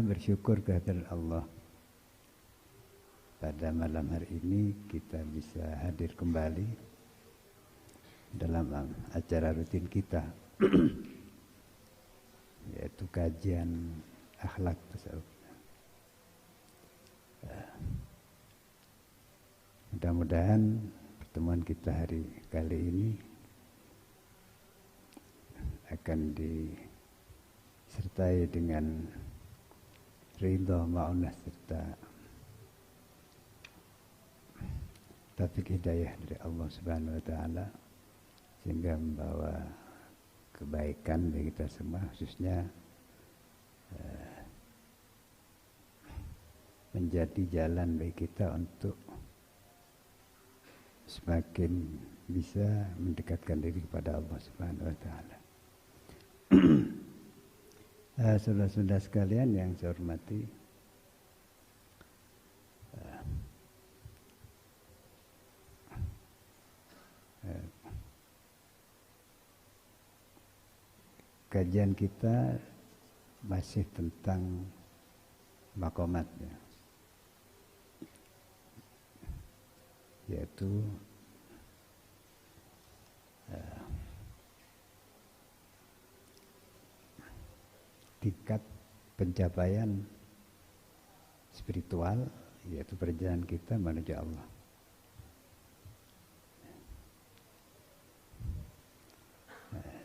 Alhamdulillah bersyukur kehadirat Allah. Pada malam hari ini kita bisa hadir kembali dalam acara rutin kita, yaitu kajian akhlak tasawuf. Mudah-mudahan pertemuan kita hari kali ini akan disertai dengan ridha, ma'unah serta taufik hidayah dari Allah Subhanahu wa taala, sehingga membawa kebaikan bagi kita semua, khususnya menjadi jalan bagi kita untuk semakin bisa mendekatkan diri kepada Allah Subhanahu wa taala. Saudara-saudara sekalian yang saya hormati, kajian kita masih tentang maqamat, yaitu tingkat pencapaian spiritual, yaitu perjalanan kita menuju Allah.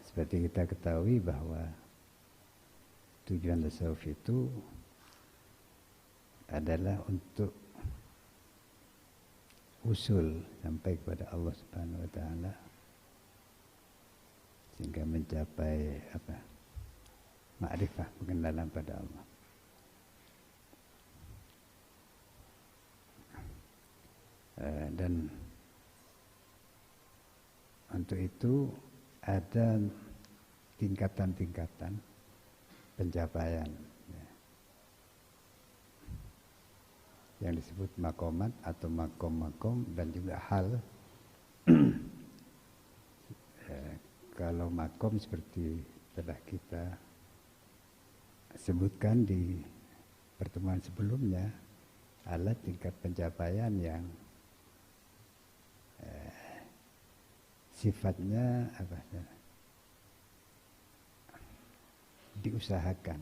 Seperti kita ketahui bahwa tujuan tasawuf itu adalah untuk usul sampai kepada Allah Subhanahu wa taala, sehingga mencapai ma'rifah, pengenalan pada Allah. Dan untuk itu ada tingkatan-tingkatan pencapaian yang disebut maqamat atau makom-makom, dan juga hal. Kalau makom seperti telah kita sebutkan di pertemuan sebelumnya, adalah tingkat pencapaian yang sifatnya diusahakan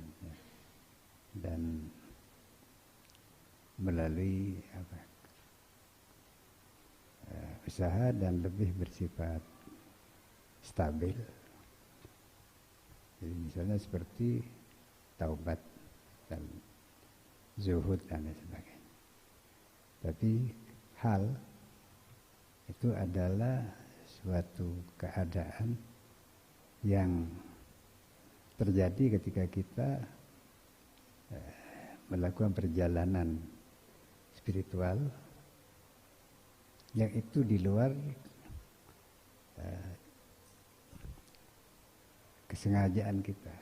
dan melalui usaha, dan lebih bersifat stabil. Jadi misalnya seperti taubat dan zuhud dan lain sebagainya. Tapi hal itu adalah suatu keadaan yang terjadi ketika kita melakukan perjalanan spiritual yang itu di luar kesengajaan kita.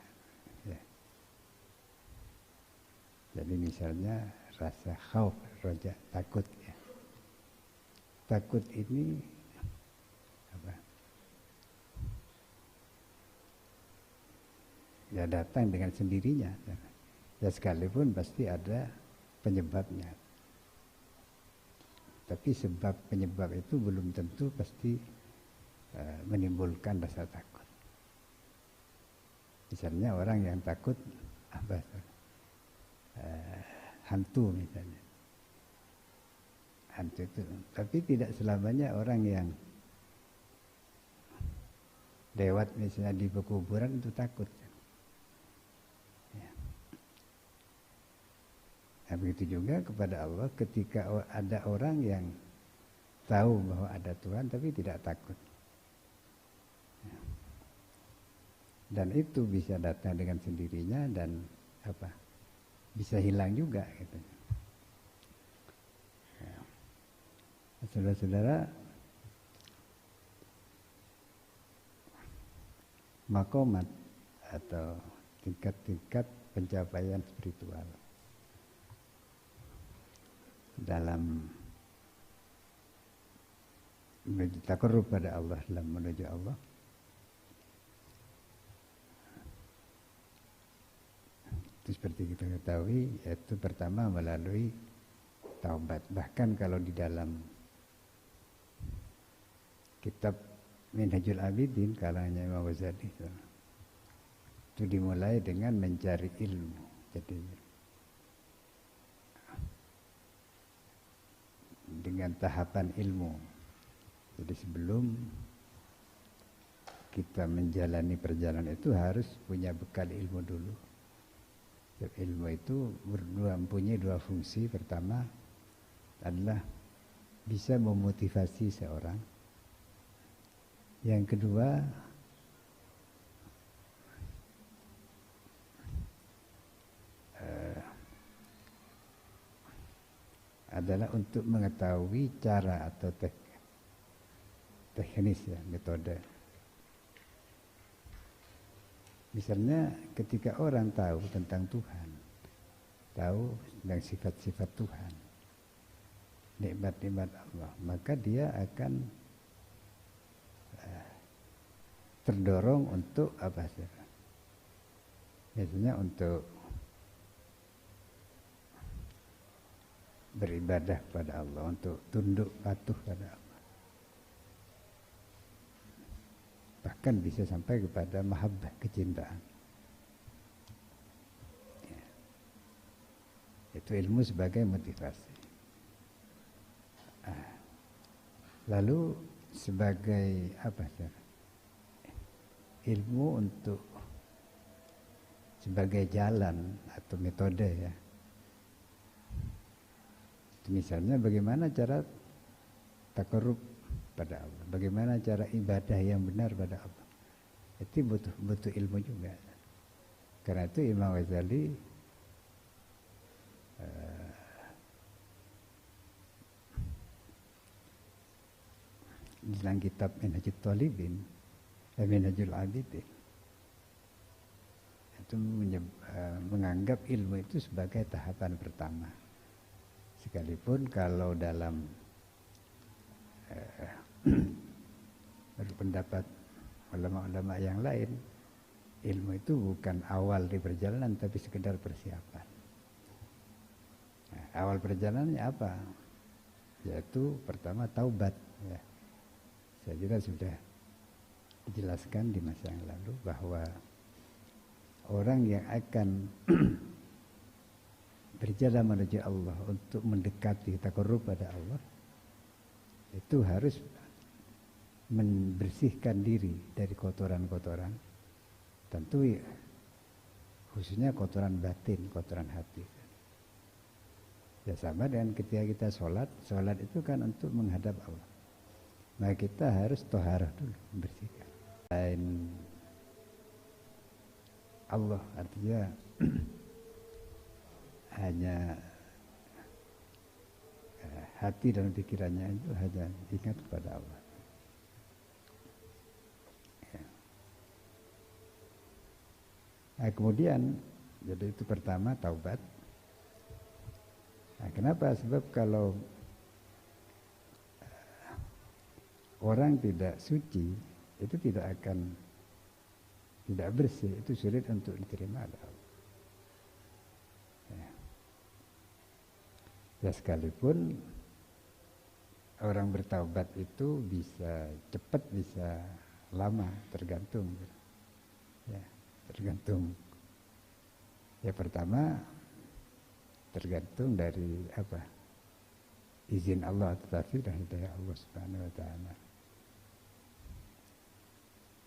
Jadi misalnya rasa khauf, roja, takut. Takut ini ya datang dengan sendirinya. Ya sekalipun pasti ada penyebabnya. Tapi sebab penyebab itu belum tentu pasti menimbulkan rasa takut. Misalnya orang yang takut hantu misalnya. Hantu itu. Tapi tidak selamanya orang yang lewat misalnya di pekuburan itu takut. Nah, begitu juga kepada Allah, ketika ada orang yang tahu bahwa ada Tuhan tapi tidak takut. Dan itu bisa datang dengan sendirinya dan bisa hilang juga gitu. Saudara-saudara, maqamat atau tingkat-tingkat pencapaian spiritual dalam menuju taqarrub pada Allah, dalam menuju Allah, Itu seperti kita ketahui, yaitu pertama melalui taubat. Bahkan kalau di dalam kitab Minhajul Abidin karangannya Imam Ghazali itu dimulai dengan mencari ilmu. Jadi dengan tahapan ilmu. Jadi sebelum kita menjalani perjalanan itu harus punya bekal ilmu dulu. Ilmu itu mempunyai dua fungsi. Pertama adalah bisa memotivasi seorang. Yang kedua adalah untuk mengetahui cara atau teknis ya, metode. Misalnya ketika orang tahu tentang Tuhan, tahu tentang sifat-sifat Tuhan, nikmat-nikmat Allah, maka dia akan terdorong untuk apa sih? Biasanya untuk beribadah kepada Allah, untuk tunduk patuh pada Allah. Bahkan bisa sampai kepada mahabbah, kecintaan. Ya. Itu ilmu sebagai motivasi. Lalu sebagai apa sih? Ilmu untuk sebagai jalan atau metode ya. Misalnya bagaimana cara takarrub pada Allah, bagaimana cara ibadah yang benar pada Allah. Itu butuh ilmu juga. Karena itu Imam Ghazali dalam kitab Minhajul Talibin, Minhajul Abidin, itu menganggap ilmu itu sebagai tahapan pertama. Sekalipun kalau dalam pendapat ulama-ulama yang lain, ilmu itu bukan awal di perjalanan tapi sekedar persiapan. Nah, awal perjalanannya apa? Yaitu pertama taubat ya. Saya kira sudah dijelaskan di masa yang lalu bahwa orang yang akan berjalan menuju Allah untuk mendekati takarrub pada Allah itu harus membersihkan diri dari kotoran-kotoran, tentu ya, khususnya kotoran batin, kotoran hati. Ya sama dengan ketika kita sholat itu kan untuk menghadap Allah. Maka kita harus toharah dulu, membersihkan. Lain Allah artinya hanya hati dan pikirannya itu hanya ingat kepada Allah. Ya. Nah, kemudian jadi itu pertama taubat. Nah, kenapa? Sebab kalau orang tidak suci itu tidak bersih, itu sulit untuk diterima oleh Allah. Ya sekalipun orang bertaubat itu bisa cepat, bisa lama, tergantung. Ya, tergantung. Ya pertama tergantung dari apa? Izin Allah atau taufik dan hidayah Allah Subhanahu wa taala.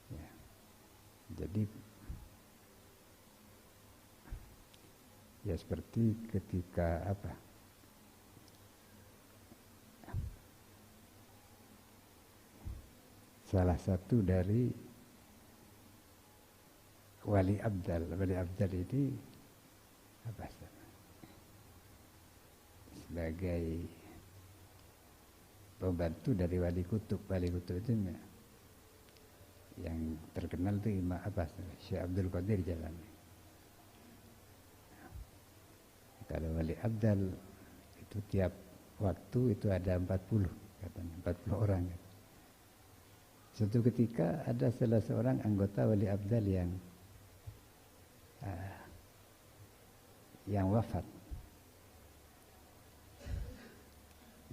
Ya. Jadi ya seperti ketika apa? Salah satu dari wali abdal ini apa? Sebagai pembantu dari wali kutub itu yang terkenal itu Imam Syekh Abdul Qadir Jalani. Kalau wali abdal itu tiap waktu itu ada 40 katanya, 40 orang. Suatu ketika ada salah seorang anggota wali abdal yang yang wafat.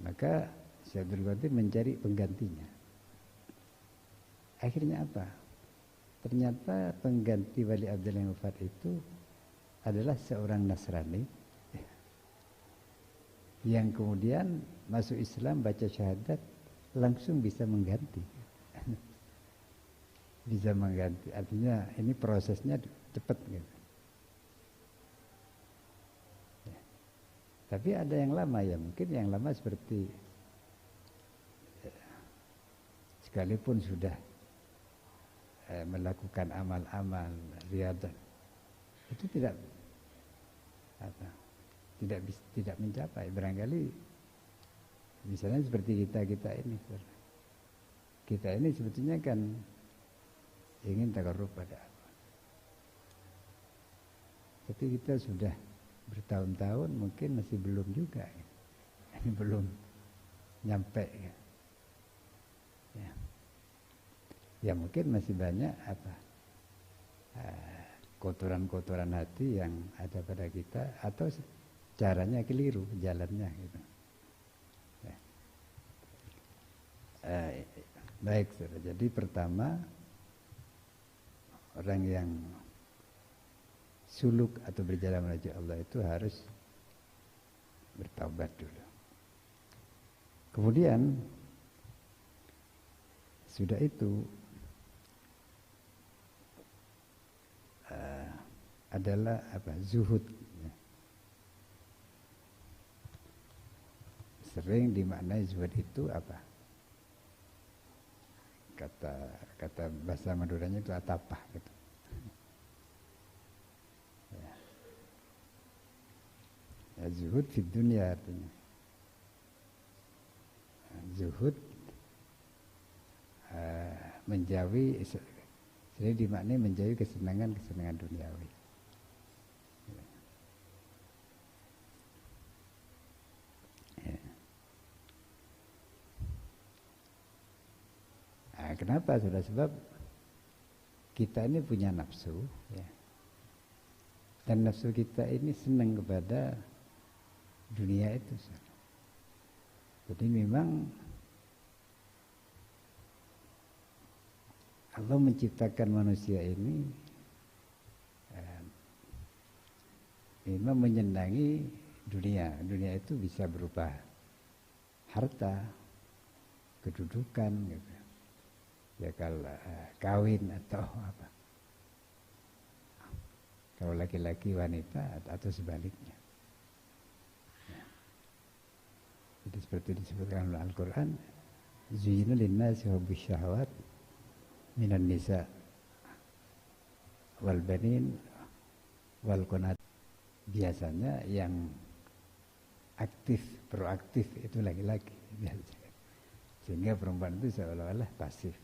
Maka Syekh Abdul Qadir mencari penggantinya. Akhirnya apa? Ternyata pengganti Wali Abdal yang wafat itu adalah seorang Nasrani yang kemudian masuk Islam, baca syahadat, langsung bisa mengganti. Bisa mengganti. Artinya ini prosesnya cepat gitu. Ya. Tapi ada yang lama ya, mungkin yang lama seperti sekalipun sudah melakukan amal-amal riadah itu tidak mencapai. Barangkali misalnya seperti kita ini sebetulnya kan ingin takarrub pada Allah, tapi kita sudah bertahun-tahun mungkin masih belum juga, ini belum nyampe ya. Ya mungkin masih banyak kotoran-kotoran hati yang ada pada kita, atau caranya keliru jalannya gitu. Ya. Baik, jadi pertama orang yang suluk atau berjalan menuju Allah itu harus bertaubat dulu. Kemudian sudah itu adalah zuhud. Sering dimaknai zuhud itu apa? Kata bahasa Maduranya itu atapah gitu. Ya, zuhud di dunia artinya. Zuhud menjauhi, sering dimaknai menjauhi kesenangan duniawi. Kenapa? Sudah sebab kita ini punya nafsu ya. Dan nafsu kita ini senang kepada dunia itu. Jadi memang Allah menciptakan manusia ini memang menyenangi dunia. Dunia itu bisa berupa harta, kedudukan gitu. Ya kalau kawin atau apa, kalau laki-laki wanita atau sebaliknya ya. Jadi seperti disebutkan oleh Al-Quran, zuyyina linnasi hubbus syahawat minan nisa wal banin wal qanat. Biasanya yang aktif, proaktif itu laki-laki biasanya. Sehingga perempuan itu seolah-olah pasif.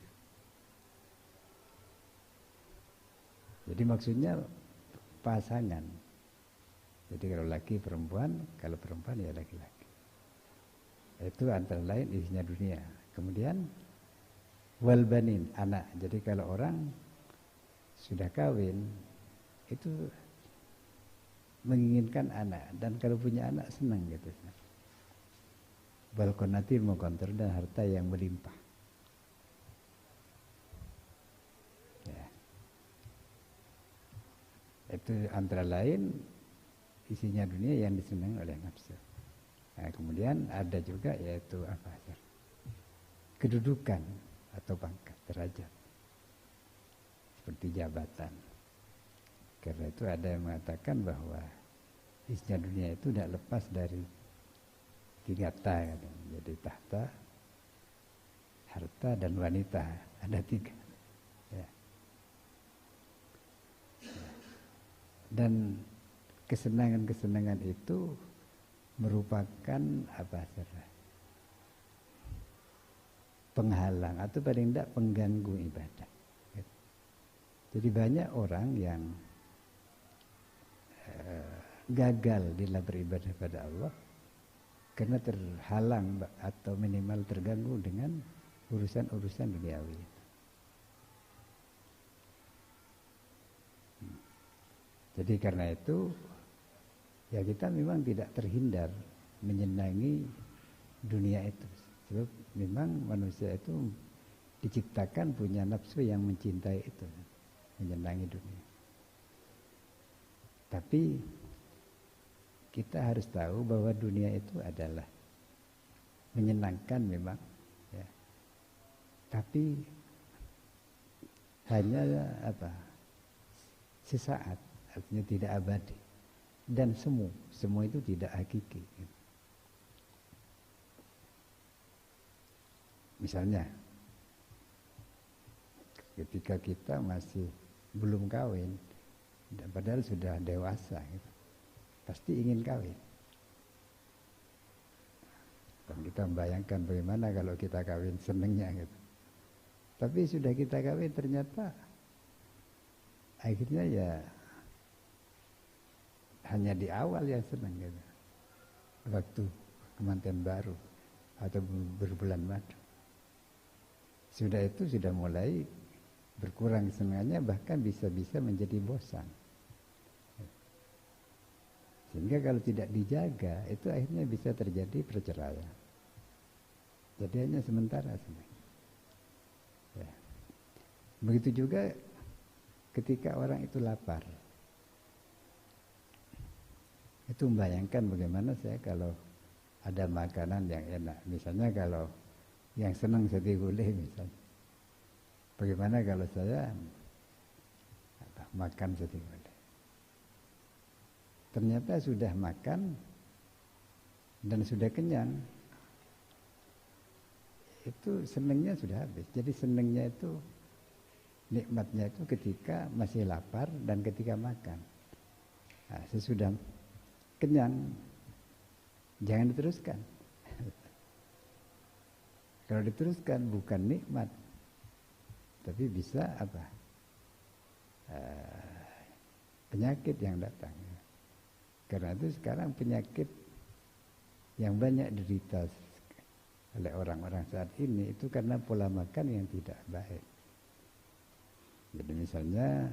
Jadi maksudnya pasangan. Jadi kalau laki perempuan, kalau perempuan ya laki-laki. Itu antara lain isinya dunia. Kemudian wal banin, anak. Jadi kalau orang sudah kawin itu menginginkan anak, dan kalau punya anak senang gitu. Wal qanatir muqantar, dan harta yang melimpah. Itu antara lain isinya dunia yang disenangi oleh nafsu. Nah, kemudian ada juga yaitu apa? Kedudukan atau pangkat, derajat. Seperti jabatan. Karena itu ada yang mengatakan bahwa isinya dunia itu tidak lepas dari 3 ta. Jadi tahta, harta, dan wanita. Ada 3. Ya. Dan kesenangan-kesenangan itu merupakan penghalang atau paling tidak pengganggu ibadah. Jadi banyak orang yang gagal dalam beribadah pada Allah karena terhalang atau minimal terganggu dengan urusan-urusan duniawi. Jadi karena itu Ya kita memang tidak terhindar menyenangi dunia itu. Sebab memang manusia itu diciptakan punya nafsu yang mencintai itu, menyenangi dunia. Tapi kita harus tahu bahwa dunia itu adalah menyenangkan memang, ya. Tapi hanya sesaat, artinya tidak abadi. Dan semua itu tidak hakiki. Misalnya, ketika kita masih belum kawin, padahal sudah dewasa, gitu, pasti ingin kawin. Dan kita membayangkan bagaimana kalau kita kawin, senengnya gitu. Tapi sudah kita kawin ternyata akhirnya ya hanya di awal yang senang gitu. Waktu kemanten baru atau berbulan madu. Sudah itu sudah mulai berkurang kesenangannya, bahkan bisa-bisa menjadi bosan. Sehingga kalau tidak dijaga itu akhirnya bisa terjadi perceraian. Jadi hanya sementara sebenarnya. Ya. Begitu juga ketika orang itu lapar. Itu membayangkan bagaimana saya kalau ada makanan yang enak. Misalnya kalau yang senang sate gulai misalnya. Bagaimana kalau saya makan sate gulai. Ternyata sudah makan dan sudah kenyang. Itu senangnya sudah habis. Jadi senangnya itu, nikmatnya itu ketika masih lapar dan ketika makan. Nah, sesudah kenyang, jangan diteruskan. Kalau diteruskan bukan nikmat, tapi bisa penyakit yang datang. Karena itu sekarang penyakit yang banyak diderita oleh orang-orang saat ini itu karena pola makan yang tidak baik. Jadi misalnya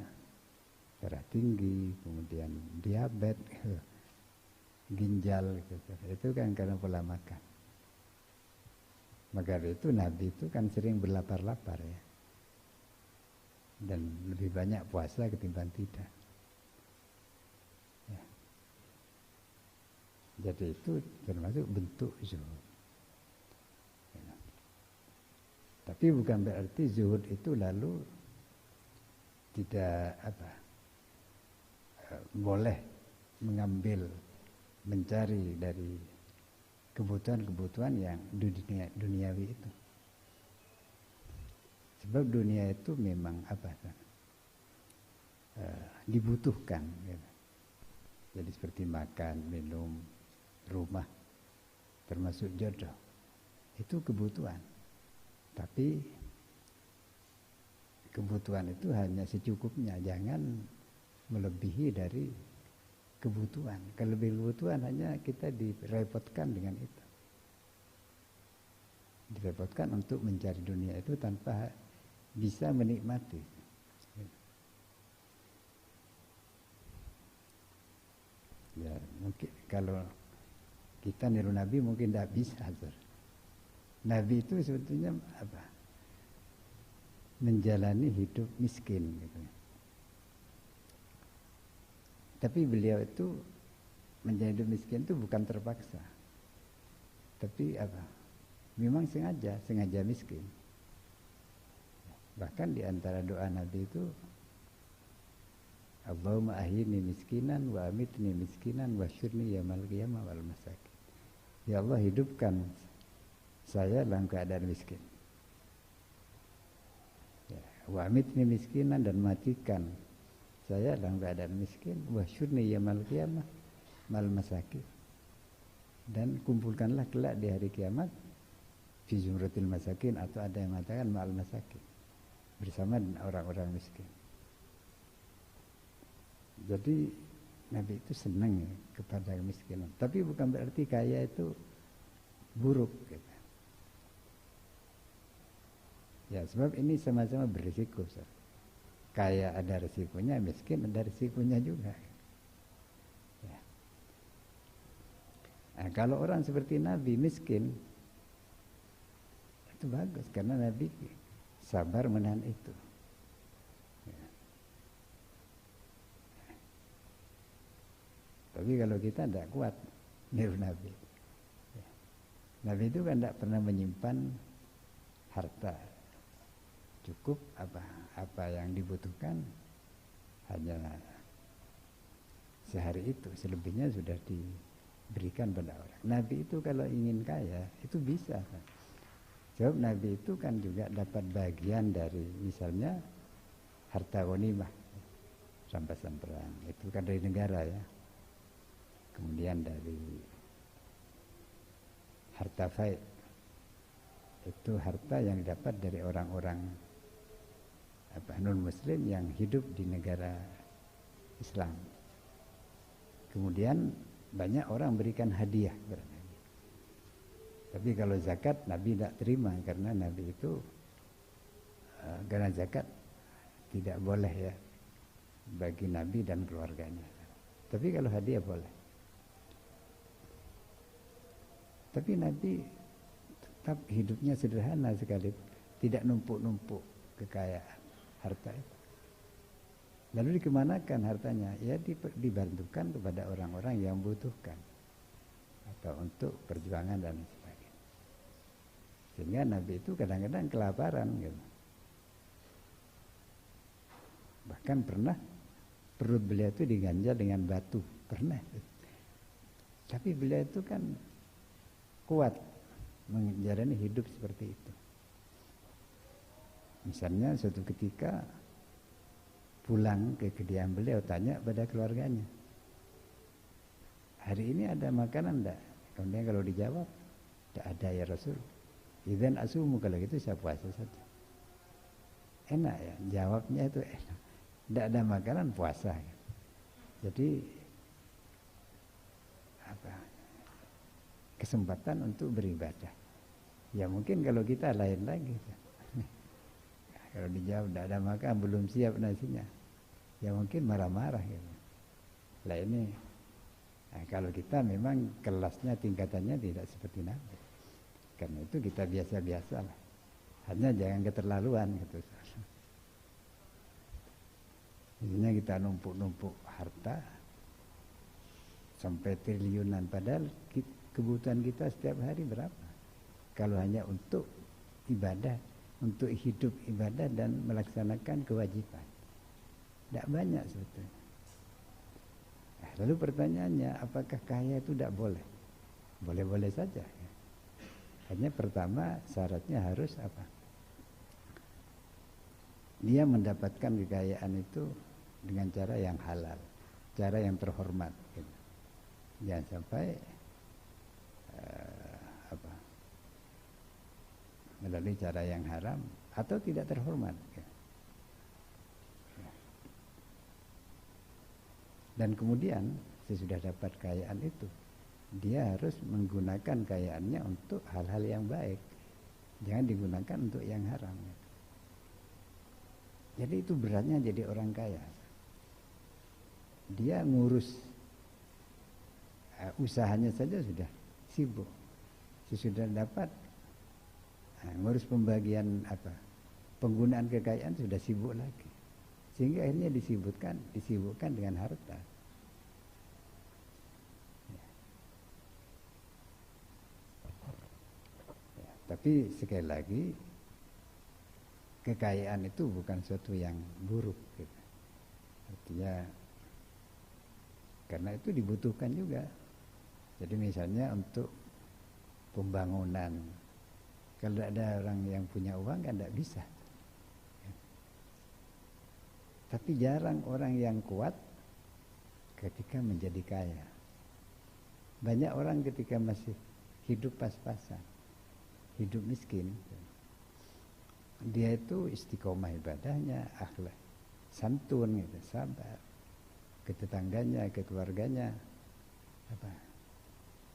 darah tinggi, kemudian diabetes, ginjal gitu. Itu kan karena pola makan. Maka itu Nabi itu kan sering berlapar-lapar ya. Dan lebih banyak puasa ketimbang tidak. Ya. Jadi itu termasuk bentuk zuhud. Ya. Tapi bukan berarti zuhud itu lalu tidak boleh mengambil, mencari dari kebutuhan-kebutuhan yang duniawi itu. Sebab dunia itu memang dibutuhkan. Gitu. Jadi seperti makan, minum, rumah, termasuk jodoh. Itu kebutuhan. Tapi kebutuhan itu hanya secukupnya, jangan melebihi dari kebutuhan. Kelebihan kebutuhan hanya kita direpotkan dengan itu. Direpotkan untuk mencari dunia itu tanpa bisa menikmati. Ya, mungkin kalau kita niru Nabi mungkin tidak bisa. Nabi itu sebetulnya menjalani hidup miskin gitu. Tapi beliau itu menjadi miskin itu bukan terpaksa. Tapi memang sengaja miskin. Bahkan di antara doa Nabi itu Allahumma ahyini miskinan wa amitni miskinan wa syurni yaumil qiyamah wal masakin. Ya Allah, hidupkan saya dalam keadaan miskin. Ya, wa amitni miskinan, dan matikan saya dalam keadaan miskin, wa syurni yaumil qiyamah wal masakin. Dan kumpulkanlah kelak di hari kiamat fi zumratil masakin, atau ada yang mengatakan ma'al masakin, bersama orang-orang miskin. Jadi Nabi itu senang ya kepada kemiskinan. Tapi bukan berarti kaya itu buruk gitu. Ya, sebab ini sama-sama berisiko. Kaya ada risikonya, miskin ada risikonya juga. Ya. Nah, kalau orang seperti Nabi miskin, itu bagus karena Nabi sabar menahan itu. Ya. Tapi kalau kita tidak kuat niru Nabi. Ya. Nabi itu kan tidak pernah menyimpan harta. Cukup apa yang dibutuhkan hanya sehari itu, selebihnya sudah diberikan pada orang. Nabi itu kalau ingin kaya itu bisa kan. Sebab Nabi itu kan juga dapat bagian dari misalnya harta ghanimah, rampasan perang, itu kan dari negara ya. Kemudian dari harta faid, itu harta yang didapat dari orang-orang non muslim yang hidup di negara Islam. Kemudian banyak orang berikan hadiah kepada Nabi. Tapi kalau zakat Nabi tidak terima karena Nabi itu karena zakat tidak boleh ya bagi Nabi dan keluarganya. Tapi kalau hadiah boleh. Tapi Nabi tetap hidupnya sederhana sekali, tidak numpuk-numpuk kekayaan harta itu. Lalu dikemanakan hartanya? Ya dibantukan kepada orang-orang yang membutuhkan atau untuk perjuangan dan sebagainya. Sehingga Nabi itu kadang-kadang kelaparan gitu. Bahkan pernah perut beliau itu diganjal dengan batu, pernah. Tapi beliau itu kan kuat menjalani hidup seperti itu. Misalnya suatu ketika pulang ke kediaman beliau, tanya pada keluarganya, hari ini ada makanan enggak? Kemudian kalau dijawab, tidak ada ya Rasul. Idzan asumu, kalau gitu saya puasa saja. Enak ya, jawabnya itu enak. Tidak ada makanan, puasa. Jadi kesempatan untuk beribadah. Ya mungkin kalau kita lain lagi. Kalau dijawab tidak ada makan, belum siap nasinya, ya mungkin marah-marah gitu. Lah ini, nah, kalau kita memang kelasnya, tingkatannya tidak seperti Nabi. Karena itu kita biasa-biasa lah. Hanya jangan keterlaluan gitu. Misalnya kita numpuk-numpuk harta sampai triliunan, padahal kebutuhan kita setiap hari berapa? Kalau hanya untuk ibadah, untuk hidup ibadah dan melaksanakan kewajiban, tidak banyak sebetulnya. Lalu pertanyaannya, apakah kaya itu tidak boleh? Boleh-boleh saja. Hanya pertama syaratnya harus apa? Dia mendapatkan kekayaan itu dengan cara yang halal, cara yang terhormat. Gitu. Jangan sampai melalui cara yang haram atau tidak terhormat. Dan kemudian sesudah dapat kekayaan itu, dia harus menggunakan kekayaannya untuk hal-hal yang baik, jangan digunakan untuk yang haram. Jadi itu beratnya jadi orang kaya. Dia ngurus usahanya saja sudah sibuk. Sesudah dapat ngurus pembagian penggunaan kekayaan sudah sibuk lagi, sehingga akhirnya disibukkan dengan harta. Ya, tapi sekali lagi kekayaan itu bukan sesuatu yang buruk gitu. Artinya karena itu dibutuhkan juga. Jadi misalnya untuk pembangunan, kalau ada orang yang punya uang kan tidak bisa. Tapi jarang orang yang kuat ketika menjadi kaya. Banyak orang ketika masih hidup pas-pasan, hidup miskin, dia itu istiqomah ibadahnya, akhlak, santun, gitu, sabar, ke tetangganya, ke keluarganya,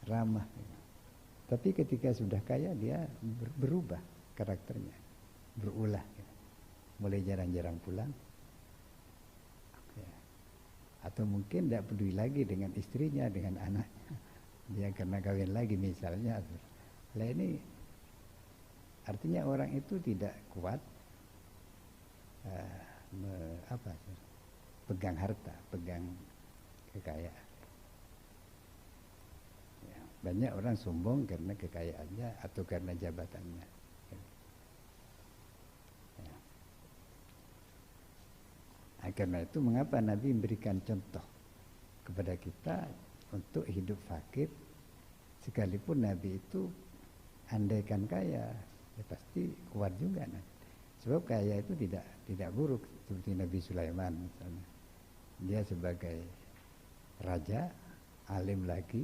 ramah. Gitu. Tapi ketika sudah kaya dia berubah karakternya, berulah, gitu. Mulai jarang-jarang pulang, ya. Atau mungkin tidak peduli lagi dengan istrinya, dengan anaknya. Dia dia karena kawin lagi misalnya. Lah ini artinya orang itu tidak kuat pegang harta, pegang kekayaan. Ya, banyak orang sombong karena kekayaannya atau karena jabatannya. Ya. Nah, karena itu mengapa Nabi memberikan contoh kepada kita untuk hidup fakir, sekalipun Nabi itu andaikan kaya, ya pasti kuat juga. Sebab kaya itu tidak buruk, seperti Nabi Sulaiman misalnya. Dia sebagai raja, alim lagi,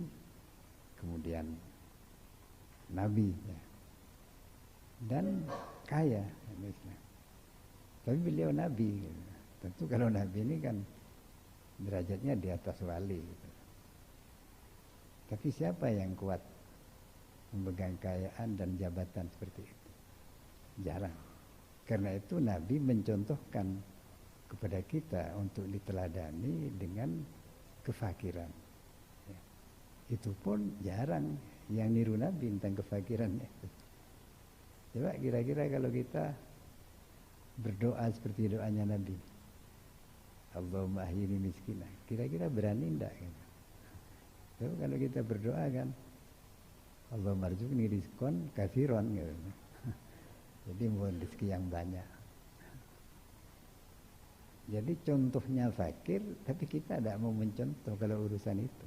kemudian nabi, ya. Dan kaya. Tapi beliau nabi. Tentu kalau nabi ini kan derajatnya di atas wali. Tapi siapa yang kuat memegang kekayaan dan jabatan seperti itu? Jarang. Karena itu Nabi mencontohkan kepada kita untuk diteladani dengan kefakiran. Ya. Itu pun jarang yang niru Nabi tentang kefakirannya. Coba kira-kira kalau kita berdoa seperti doanya Nabi, Allahumma ahyini miskinah, kira-kira berani enggak? Coba kalau kita berdoa kan, Allahumma arzuqni rizqan katsiran gitu. Jadi mohon rezeki yang banyak. Jadi contohnya fakir, tapi kita tidak mau mencontoh kalau urusan itu.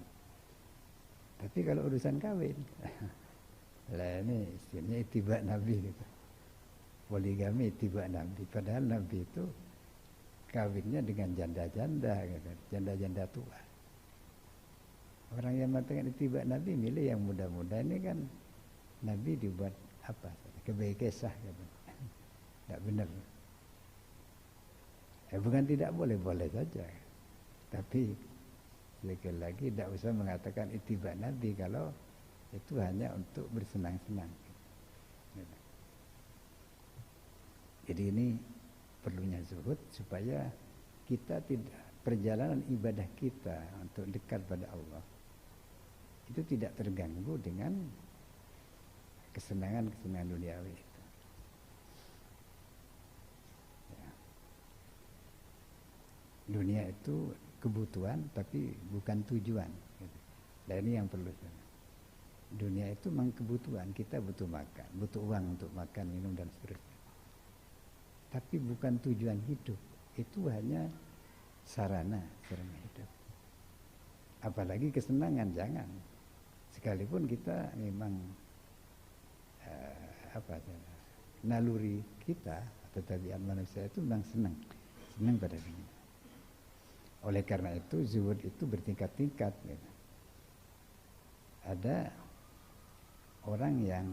Tapi kalau urusan kawin, lah ini istilahnya ittiba Nabi gitu. Poligami ittiba Nabi. Padahal Nabi itu kawinnya dengan janda-janda, gitu. Janda-janda tua. Orang yang mengatakan ittiba Nabi milih yang muda-muda, ini kan Nabi dibuat apa? Kebaikesah gitu. Tidak benar. Bukan tidak boleh, boleh saja. Tapi sekali lagi tidak usah mengatakan ittiba Nabi kalau itu hanya untuk bersenang-senang. Jadi ini perlunya zuhud supaya kita tidak, perjalanan ibadah kita untuk dekat pada Allah itu tidak terganggu dengan kesenangan-kesenangan duniawi itu. Ya. Dunia itu kebutuhan tapi bukan tujuan. Dan ini yang perlu. Dunia itu memang kebutuhan, kita butuh makan, butuh uang untuk makan, minum dan seterusnya. Tapi bukan tujuan hidup. Itu hanya sarana hidup. Apalagi kesenangan, jangan. Sekalipun kita memang naluri kita atau tabiat manusia itu memang senang pada dunia. Oleh karena itu zuhud itu bertingkat-tingkat. Gitu. Ada orang yang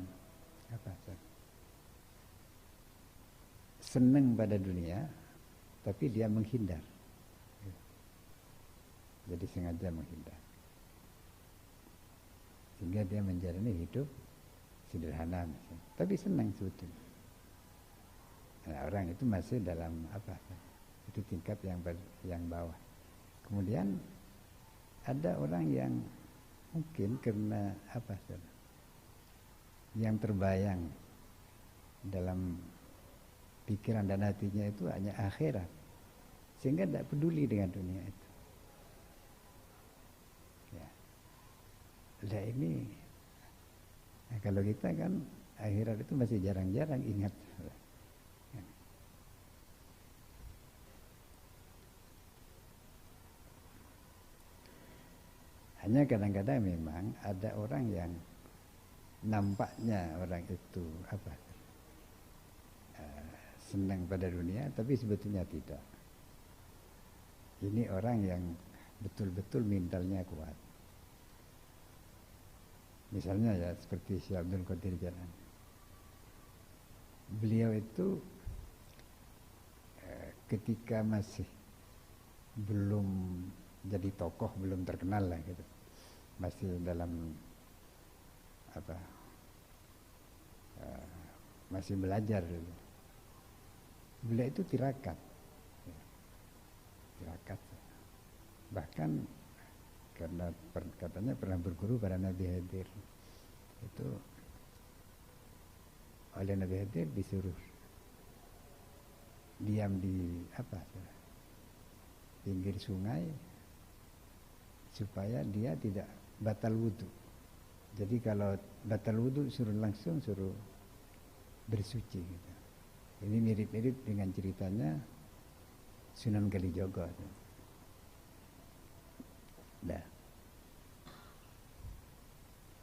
senang pada dunia, tapi dia menghindar. Jadi sengaja menghindar, sehingga dia menjalani hidup sederhana misalnya. Tapi senang sebetulnya. Nah, orang itu masih dalam itu tingkat yang bawah. Kemudian ada orang yang mungkin karena yang terbayang dalam pikiran dan hatinya itu hanya akhirat, sehingga tidak peduli dengan dunia itu. Ya. Nah ini, nah kalau kita kan akhirat itu masih jarang-jarang ingat. Hanya kadang-kadang memang ada orang yang nampaknya orang itu senang pada dunia, tapi sebetulnya tidak. Ini orang yang betul-betul mentalnya kuat. Misalnya ya seperti Syekh Abdul Qadir Jailani. Beliau itu ketika masih belum jadi tokoh, belum terkenal lah gitu, masih dalam masih belajar gitu. Beliau itu tirakat, bahkan karena katanya pernah berguru pada Nabi Khidir. Itu oleh Nabi Khidir disuruh diam di pinggir sungai supaya dia tidak batal wudhu. Jadi kalau batal wudhu suruh bersuci gitu. Ini mirip-mirip dengan ceritanya Sunan Kalijogo. Nah,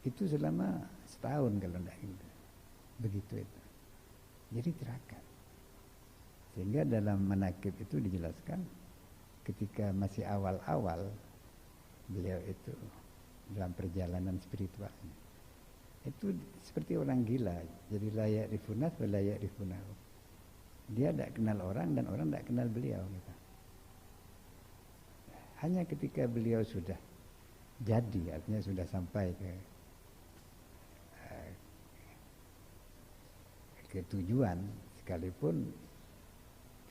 itu selama setahun kalau tidak gitu. Begitu itu. Jadi tirakat. Sehingga dalam manakib itu dijelaskan ketika masih awal-awal beliau itu dalam perjalanan spiritualnya itu seperti orang gila. Jadi layak difunas, layak difunahu. Dia tidak kenal orang dan orang tidak kenal beliau gitu. Hanya ketika beliau sudah jadi, artinya sudah sampai ke tujuan, sekalipun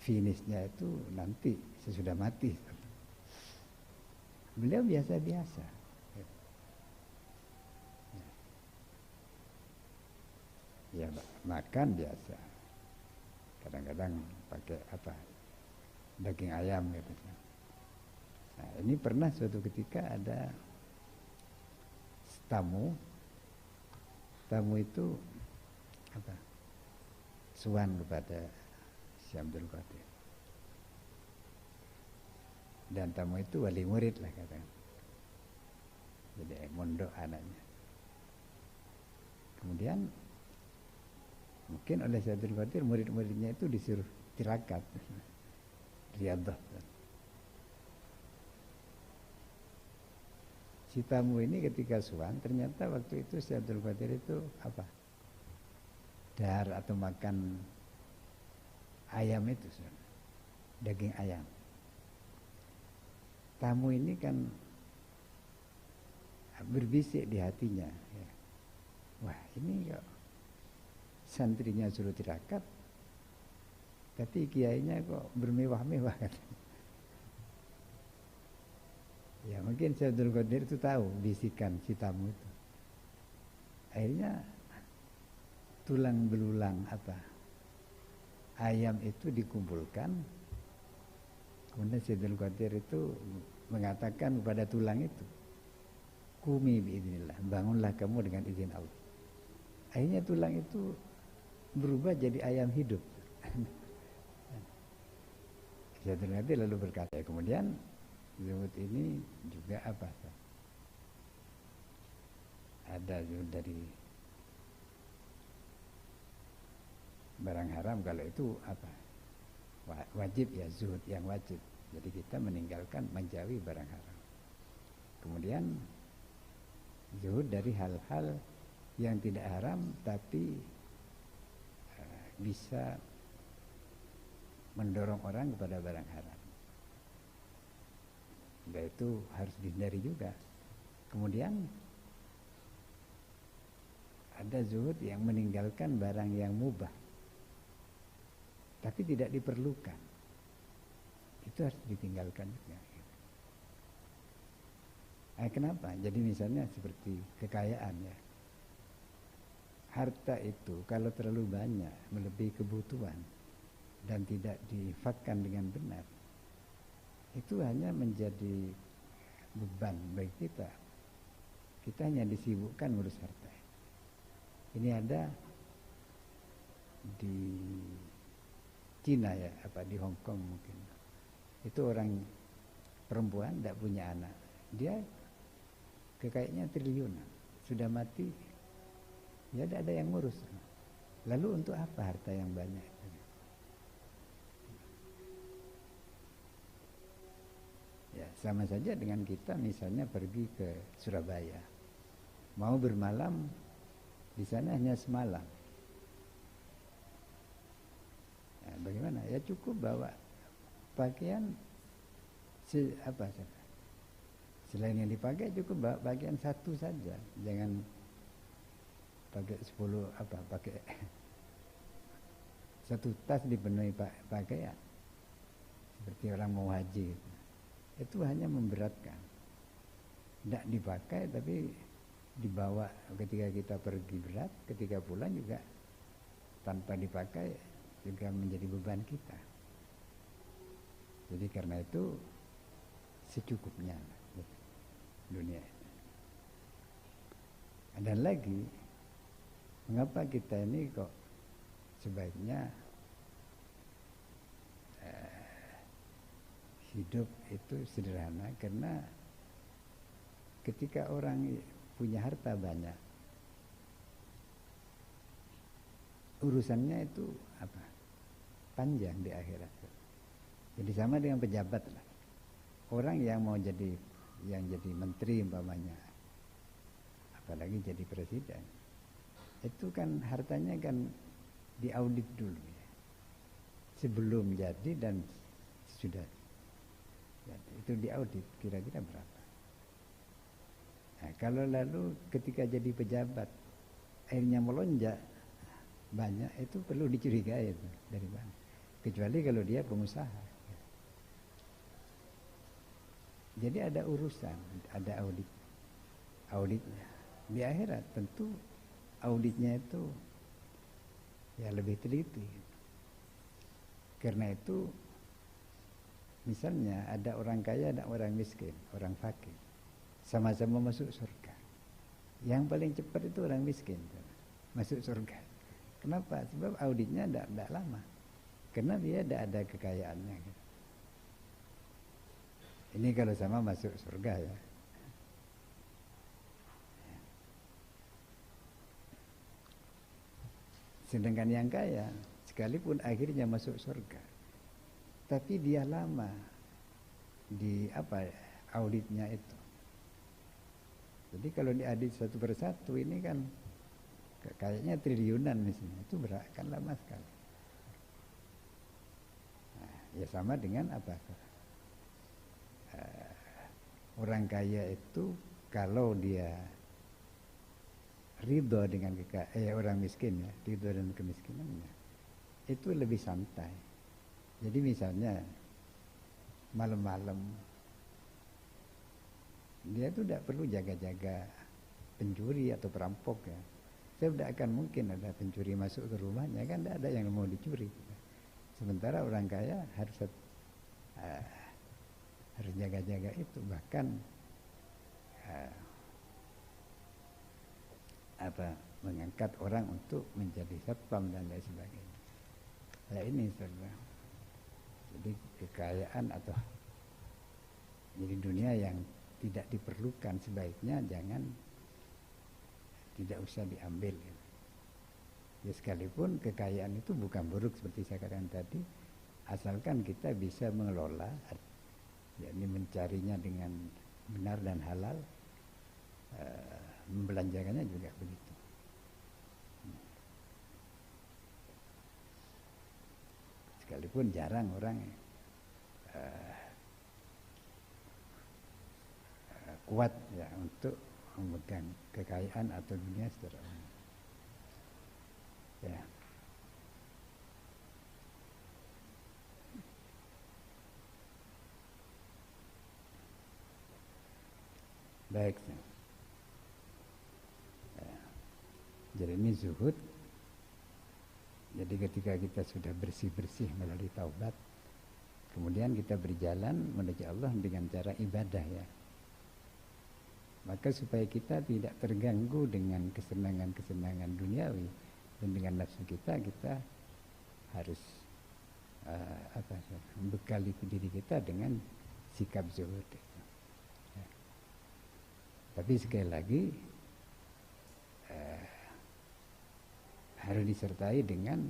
finishnya itu nanti sesudah mati, beliau biasa-biasa. Ya makan biasa. Kadang-kadang pakai daging ayam gitu. Nah, ini pernah suatu ketika ada tamu itu suan kepada Syekh Abdul Qadir. Dan tamu itu wali murid lah katanya. Jadi mondok anaknya. Kemudian mungkin oleh Syekh Abdul Qadir murid-muridnya itu disuruh tirakat, riyadhah. Si tamu ini ketika suan, ternyata waktu itu Syekh Abdul Qadir itu dahar atau makan ayam itu, daging ayam. Tamu ini kan berbisik di hatinya, ya. Wah ini kok santrinya suruh tirakat, tapi kiainya kok bermewah-mewah katanya. Ya mungkin Syekh Abdul Qadir itu tahu bisikan si tamu itu. Akhirnya tulang belulang ayam itu dikumpulkan. Kemudian Syekh Abdul Qadir itu mengatakan kepada tulang itu, "Qumi biiznillah, bangunlah kamu dengan izin Allah." Akhirnya tulang itu berubah jadi ayam hidup. Syekh Abdul Qadir lalu berkata, kemudian zuhud ini juga ada zuhud dari barang haram. Kalau itu wajib ya, zuhud yang wajib. Jadi kita meninggalkan menjauhi barang haram. Kemudian zuhud dari hal-hal yang tidak haram tapi bisa mendorong orang kepada barang haram. Dan itu harus dihindari juga. Kemudian ada zuhud yang meninggalkan barang yang mubah tapi tidak diperlukan, itu harus ditinggalkan juga. Kenapa? Jadi misalnya seperti kekayaan ya, harta itu kalau terlalu banyak melebihi kebutuhan dan tidak diinfakkan dengan benar, itu hanya menjadi beban bagi kita. Kita hanya disibukkan ngurus harta. Ini ada di Cina ya, di Hong Kong mungkin. Itu orang perempuan tidak punya anak. Dia kekayaannya triliunan. Sudah mati, ya tidak ada yang ngurus. Lalu untuk apa harta yang banyak? Ya, sama saja dengan kita misalnya pergi ke Surabaya, mau bermalam di sana hanya semalam. Nah, bagaimana? Ya cukup bawa pakaian selain yang dipakai cukup bawa pakaian satu saja, jangan pakai 10 pakai satu tas dipenuhi pakaian seperti orang mau haji. Itu hanya memberatkan. tidak dipakai tapi dibawa ketika kita pergi berat, ketika pulang juga tanpa dipakai juga menjadi beban kita. Jadi karena itu secukupnya dunia ini. Dan lagi, mengapa kita ini kok sebaiknya hidup itu sederhana? Karena ketika orang punya harta banyak, urusannya itu apa? Panjang di akhirat. Jadi sama dengan pejabat lah. Orang yang mau jadi menteri umpamanya, apalagi jadi presiden, itu kan hartanya kan diaudit dulu ya. Sebelum jadi dan sudah jadi, itu diaudit kira-kira berapa. Nah, kalau lalu ketika jadi pejabat akhirnya melonjak banyak, itu perlu dicurigai itu dari mana. Kecuali kalau dia pengusaha. Jadi ada urusan, ada auditnya. Di akhirat tentu auditnya itu ya lebih teliti. Karena itu misalnya ada orang kaya, ada orang miskin, orang fakir, sama-sama masuk surga. Yang paling cepat itu orang miskin masuk surga. Kenapa? Sebab auditnya tidak lama. Karena dia tidak ada kekayaannya. Ini kalau sama masuk surga ya. Sedangkan yang kaya, sekalipun akhirnya masuk surga, tapi dia lama di auditnya itu. Jadi kalau diaudit satu persatu ini kan kayaknya triliunan misalnya, itu berat kan, lama sekali. Nah, ya sama dengan orang kaya itu kalau dia ridho dengan orang miskin ya, ridho dengan kemiskinannya, itu lebih santai. Jadi misalnya malam-malam dia itu tidak perlu jaga-jaga pencuri atau perampok ya. Saya tidak akan mungkin ada pencuri masuk ke rumahnya, kan tidak ada yang mau dicuri. Sementara orang kaya harus jaga-jaga itu, bahkan mengangkat orang untuk menjadi satpam dan lain sebagainya. Nah ini saudara. Jadi kekayaan atau jadi dunia yang tidak diperlukan sebaiknya tidak usah diambil. Ya sekalipun kekayaan itu bukan buruk seperti saya katakan tadi, asalkan kita bisa mengelola, yakni mencarinya dengan benar dan halal, membelanjakannya juga begitu. Sekalipun jarang orang kuat ya untuk memegang kekayaan atau dunia secara umum. Ya. Baik. Ya. Jadi ini zuhud. Jadi ketika kita sudah bersih-bersih melalui taubat, kemudian kita berjalan menuju Allah dengan cara ibadah ya. Maka supaya kita tidak terganggu dengan kesenangan-kesenangan duniawi dan dengan nafsu kita harus membekali diri kita dengan sikap zuhud. Ya. Tapi sekali lagi harus disertai dengan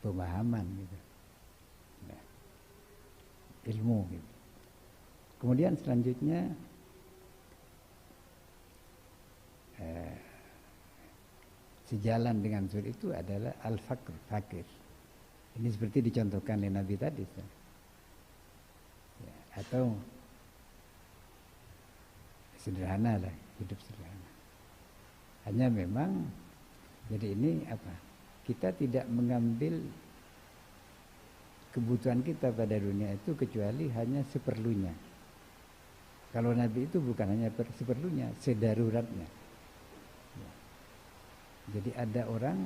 pemahaman gitu. Nah, ilmu gitu. Kemudian selanjutnya sejalan dengan zuhud itu adalah al-faqr, fakir. Ini seperti dicontohkan oleh Nabi tadi. Ya, atau sederhana lah, hidup sederhana. Hanya memang jadi ini kita tidak mengambil kebutuhan kita pada dunia itu kecuali hanya seperlunya. Kalau Nabi itu bukan hanya seperlunya, sedaruratnya. Ya. Jadi ada orang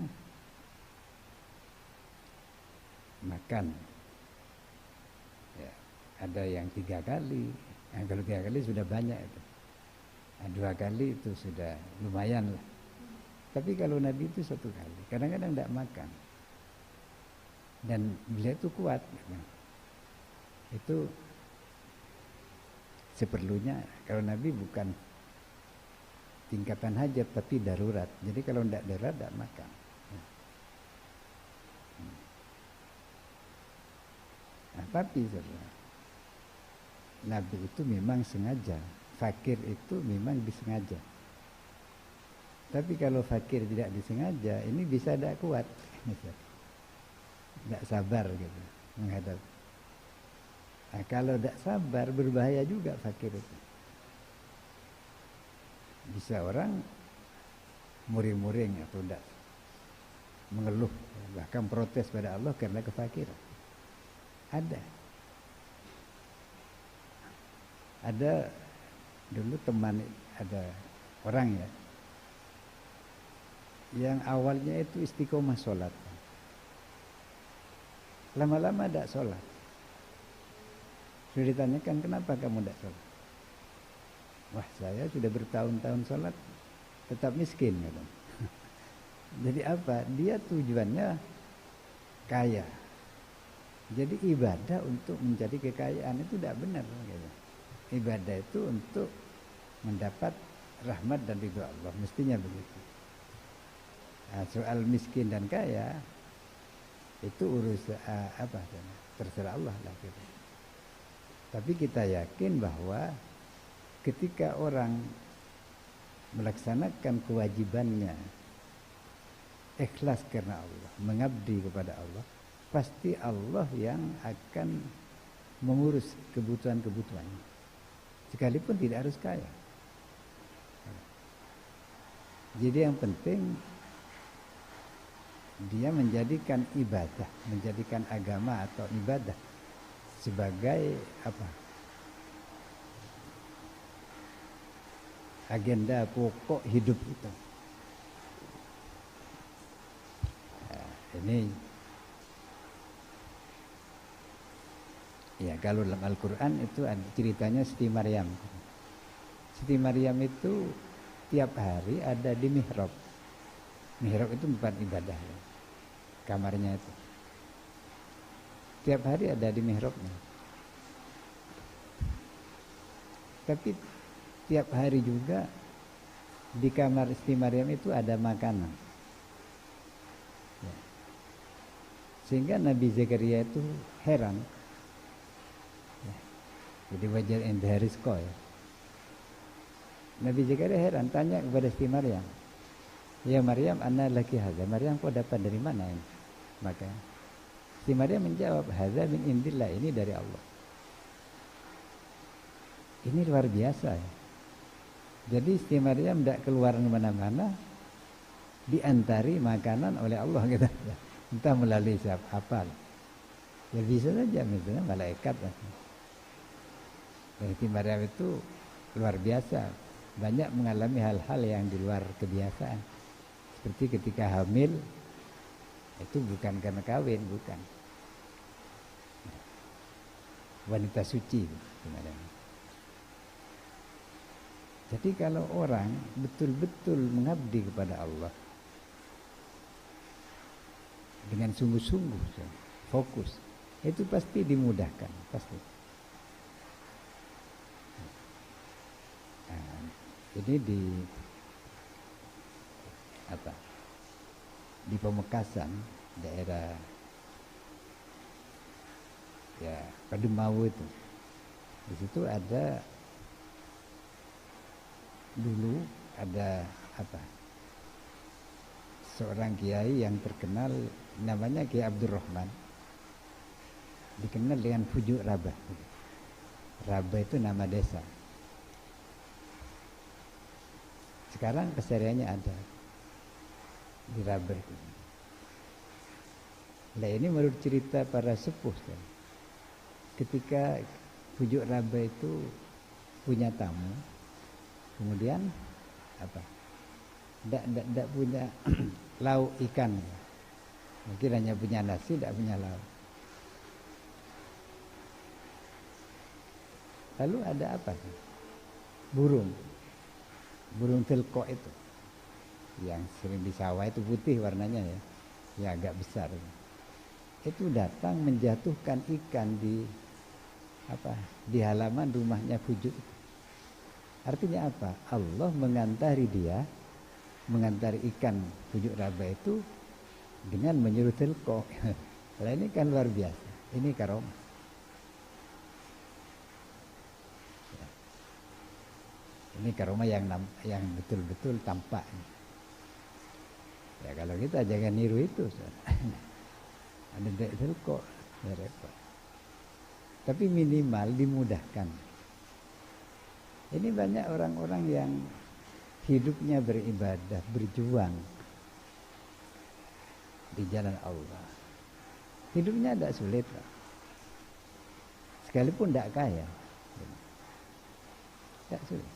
makan, ya, ada yang 3 kali. Nah, kalau 3 kali sudah banyak itu. Nah, 2 kali itu sudah lumayan lah. Tapi kalau Nabi itu 1 kali, kadang-kadang tidak makan. Dan beliau itu kuat. Itu seperlunya. Kalau Nabi bukan tingkatan hajat tapi darurat. Jadi kalau tidak darurat tidak makan. Nah, tapi saudara, Nabi itu memang sengaja. Fakir itu memang disengaja. Tapi kalau fakir tidak disengaja, ini bisa tidak kuat, tidak sabar gitu menghadap. Nah, kalau tidak sabar berbahaya juga fakir itu. Bisa orang muring-muring atau tidak mengeluh, bahkan protes pada Allah karena kefakiran. Ada dulu teman, ada orang ya yang awalnya itu istiqomah sholat, lama-lama tidak sholat. Sudah ditanyakan, kenapa kamu tidak sholat? Wah, saya sudah bertahun-tahun sholat tetap miskin gitu. Jadi apa? Dia tujuannya kaya. Jadi ibadah untuk menjadi kekayaan itu tidak benar gitu. Ibadah itu untuk mendapat rahmat dan ridho Allah, mestinya begitu. Nah, soal miskin dan kaya itu urusan terserah Allah lah gitu. Tapi kita yakin bahwa ketika orang melaksanakan kewajibannya ikhlas karena Allah, mengabdi kepada Allah, pasti Allah yang akan mengurus kebutuhan-kebutuhannya, sekalipun tidak harus kaya. Jadi yang penting dia menjadikan ibadah, menjadikan agama atau ibadah sebagai agenda pokok hidup itu. Nah, ini ya, kalau dalam Al-Quran itu ada ceritanya Siti Maryam. Siti Maryam itu tiap hari ada di mihrab. Mihrab itu tempat ibadah ya. Kamarnya itu tiap hari ada di mihrabnya. Tapi tiap hari juga di kamar Siti Maryam itu ada makanan ya. Sehingga Nabi Zakaria itu heran ya. Jadi wajar indah rizqo ya. Nabi Zakaria heran, tanya kepada Siti Maryam, ya Maryam, anna laki hadza. Maryam, kau dapat dari mana ini? Maka Siti Maryam menjawab, hadza min indillah, ini dari Allah. Ini luar biasa ya. Jadi Siti Maryam tidak keluar kemana-mana, diantari makanan oleh Allah gitu. Entah melalui siapa. Ya bisa saja misalnya malaikat. Dan Siti Maryam itu luar biasa, banyak mengalami hal-hal yang di luar kebiasaan. Seperti ketika hamil, itu bukan karena kawin, bukan. Wanita suci sebenarnya. Jadi kalau orang betul-betul mengabdi kepada Allah dengan sungguh-sungguh, fokus, itu pasti dimudahkan, pasti. Nah, ini di Pamekasan, daerah ya Padumau itu, di situ ada dulu ada seorang kiai yang terkenal, namanya Kiai Abdurrahman, dikenal dengan Fujuk Rabah. Rabah itu nama desa. Sekarang kesehariannya ada di Rabah itu. Nah, ini menurut cerita para sepuh kan. Ketika Fujuk Rabah itu punya tamu, kemudian apa? Tidak punya lauk ikan, mungkin hanya punya nasi, tidak punya lauk. Lalu ada apa? Burung telkok itu, yang sering di sawah itu putih warnanya ya agak besar. Itu datang menjatuhkan ikan di halaman rumahnya Fujuk. Artinya apa? Allah mengantari ikan Fujuk Raba itu dengan menyuruh telkok. Nah, ini kan luar biasa. Ini karomah. Ini karomah yang betul-betul tampak. Ya kalau kita jangan niru itu. Ada telkok, ya repot. Tapi minimal dimudahkan. Ini banyak orang-orang yang hidupnya beribadah, berjuang di jalan Allah. Hidupnya tidak sulit, sekalipun tidak kaya, tidak sulit.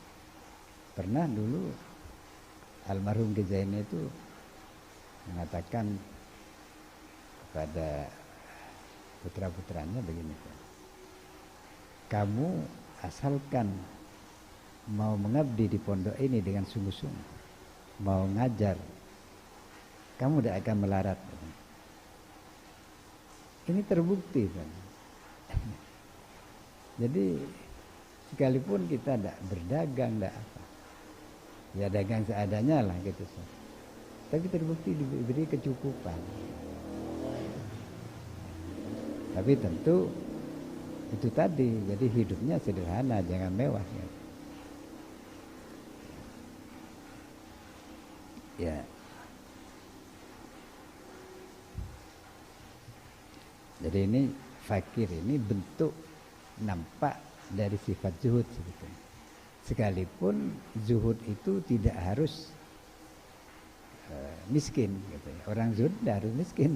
Pernah dulu almarhum Gezaini itu mengatakan kepada putra-putranya begini, kamu asalkan mau mengabdi di pondok ini dengan sungguh-sungguh, mau ngajar, kamu tidak akan melarat. Ini terbukti kan? Jadi sekalipun kita tidak berdagang, tidak apa, ya dagang seadanya lah gitu, tapi terbukti diberi kecukupan. Tapi tentu itu tadi, jadi hidupnya sederhana, jangan mewah ya. Ya. Jadi ini fakir ini bentuk nampak dari sifat zuhud sebetulnya. Sekalipun zuhud itu tidak harus miskin gitu ya. Orang zuhud tidak harus miskin.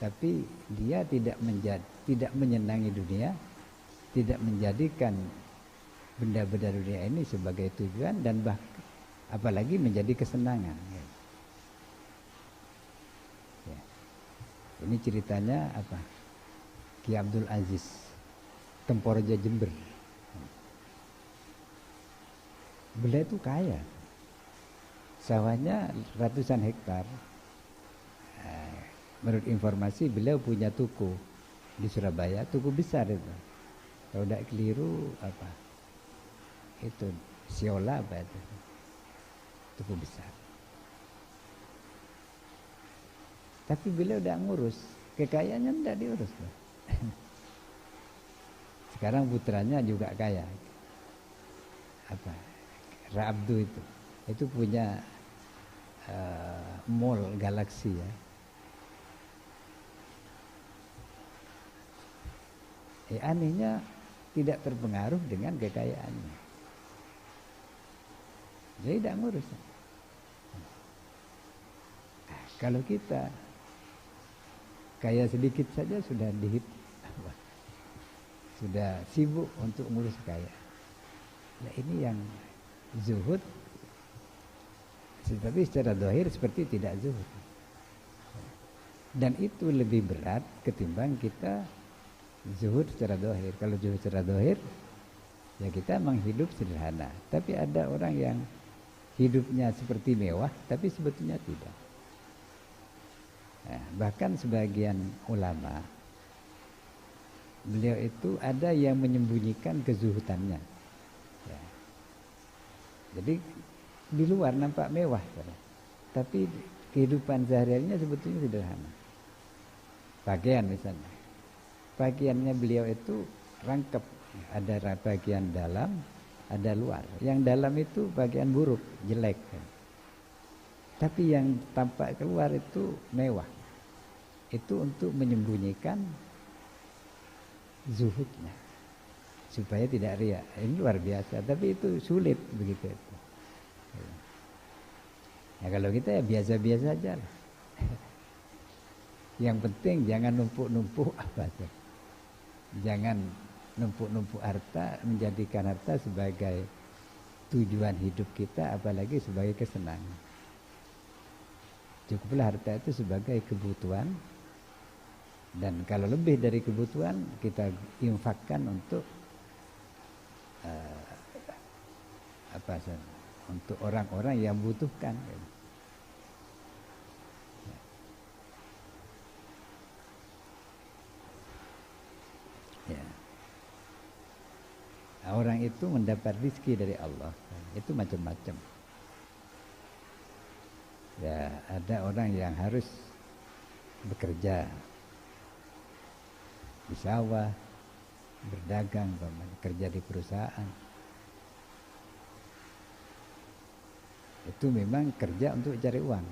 Tapi dia tidak menyenangi dunia, tidak menjadikan benda-benda dunia ini sebagai tujuan, dan apalagi menjadi kesenangan. Ya. Ini ceritanya apa? Ki Abdul Aziz, Temporoja Jember. Beliau itu kaya, sawahnya ratusan hektar. Menurut informasi beliau punya tuku di Surabaya, tuku besar itu. Kalau tidak keliru apa? Itu Siola apa itu? Tuku besar. Tapi beliau tidak ngurus, kekayaannya tidak diurus. Sekarang putranya juga kaya. Apa? Rabdu itu punya mall Galaxy ya. Anehnya tidak terpengaruh dengan kekayaannya. Jadi tidak ngurus. Kalau kita kaya sedikit saja sudah sudah sibuk untuk ngurus kaya. Nah, ini yang zuhud, tetapi secara zahir seperti tidak zuhud. Dan itu lebih berat ketimbang kita zuhud secara zahir. Kalau zuhud secara zahir, ya kita memang hidup sederhana. Tapi ada orang yang hidupnya seperti mewah, tapi sebetulnya tidak. Nah, bahkan sebagian ulama, beliau itu ada yang menyembunyikan kezuhudannya. Ya. Jadi di luar nampak mewah, tapi kehidupan sehari-harinya sebetulnya sederhana. Pakaian misalnya, pakaiannya beliau itu rangkap, ada bagian dalam, ada luar. Yang dalam itu bagian buruk, jelek. Tapi yang tampak keluar itu mewah. Itu untuk menyembunyikan zuhudnya, supaya tidak riya. Ini luar biasa, tapi itu sulit begitu itu. Ya kalau kita ya biasa-biasa aja lah. Yang penting jangan numpuk-numpuk apa saja. Jangan numpuk-numpuk harta, menjadikan harta sebagai tujuan hidup kita, apalagi sebagai kesenangan. Cukuplah harta itu sebagai kebutuhan, dan kalau lebih dari kebutuhan kita infakkan untuk untuk orang-orang yang butuhkan. Ya. Orang itu mendapat rezeki dari Allah itu macam-macam. Ya, ada orang yang harus bekerja di sawah, berdagang, kerja di perusahaan. Itu memang kerja untuk cari uang.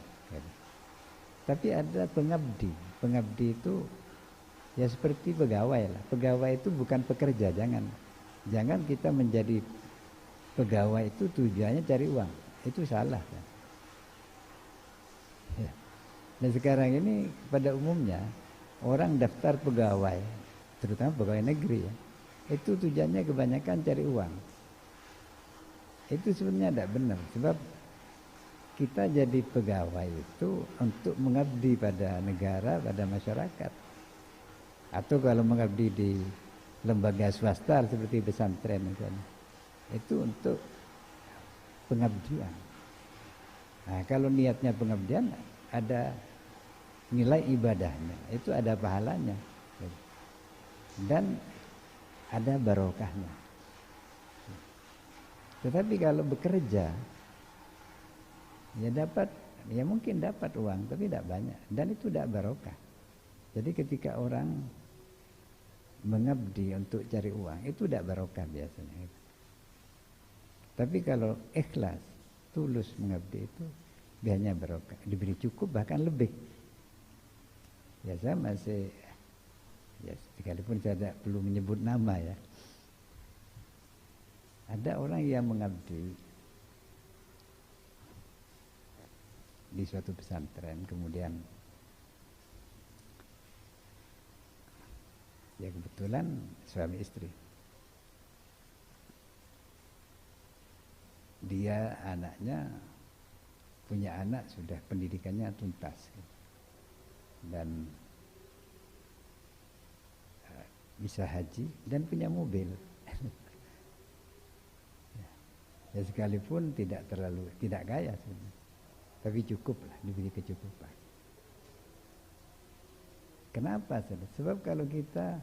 Tapi ada pengabdi. Pengabdi itu ya seperti pegawai lah. Pegawai itu bukan pekerja, jangan kita menjadi pegawai itu tujuannya cari uang. Itu salah kan. Ya. Dan sekarang ini pada umumnya orang daftar pegawai, terutama pegawai negeri ya, itu tujuannya kebanyakan cari uang. Itu sebenarnya tidak benar, sebab kita jadi pegawai itu untuk mengabdi pada negara, pada masyarakat. Atau kalau mengabdi di lembaga swasta seperti pesantren misalnya, itu untuk pengabdian. Nah, kalau niatnya pengabdian, ada nilai ibadahnya, itu ada pahalanya dan ada barokahnya. Tetapi kalau bekerja, ya mungkin dapat uang, tapi tidak banyak, dan itu tidak barokah. Jadi ketika orang mengabdi untuk cari uang, itu tidak barokah biasanya. Tapi kalau ikhlas, tulus mengabdi, itu biasanya barokah, diberi cukup bahkan lebih. Ya saya masih, ya sekalipun saya tidak perlu menyebut nama ya, ada orang yang mengabdi di suatu pesantren, kemudian ya kebetulan suami istri, dia anaknya punya anak sudah pendidikannya tuntas dan bisa haji dan punya mobil. Ya sekalipun tidak kaya sebenarnya, tapi cukuplah, diberi kecukupan. Kenapa? Sebab kalau kita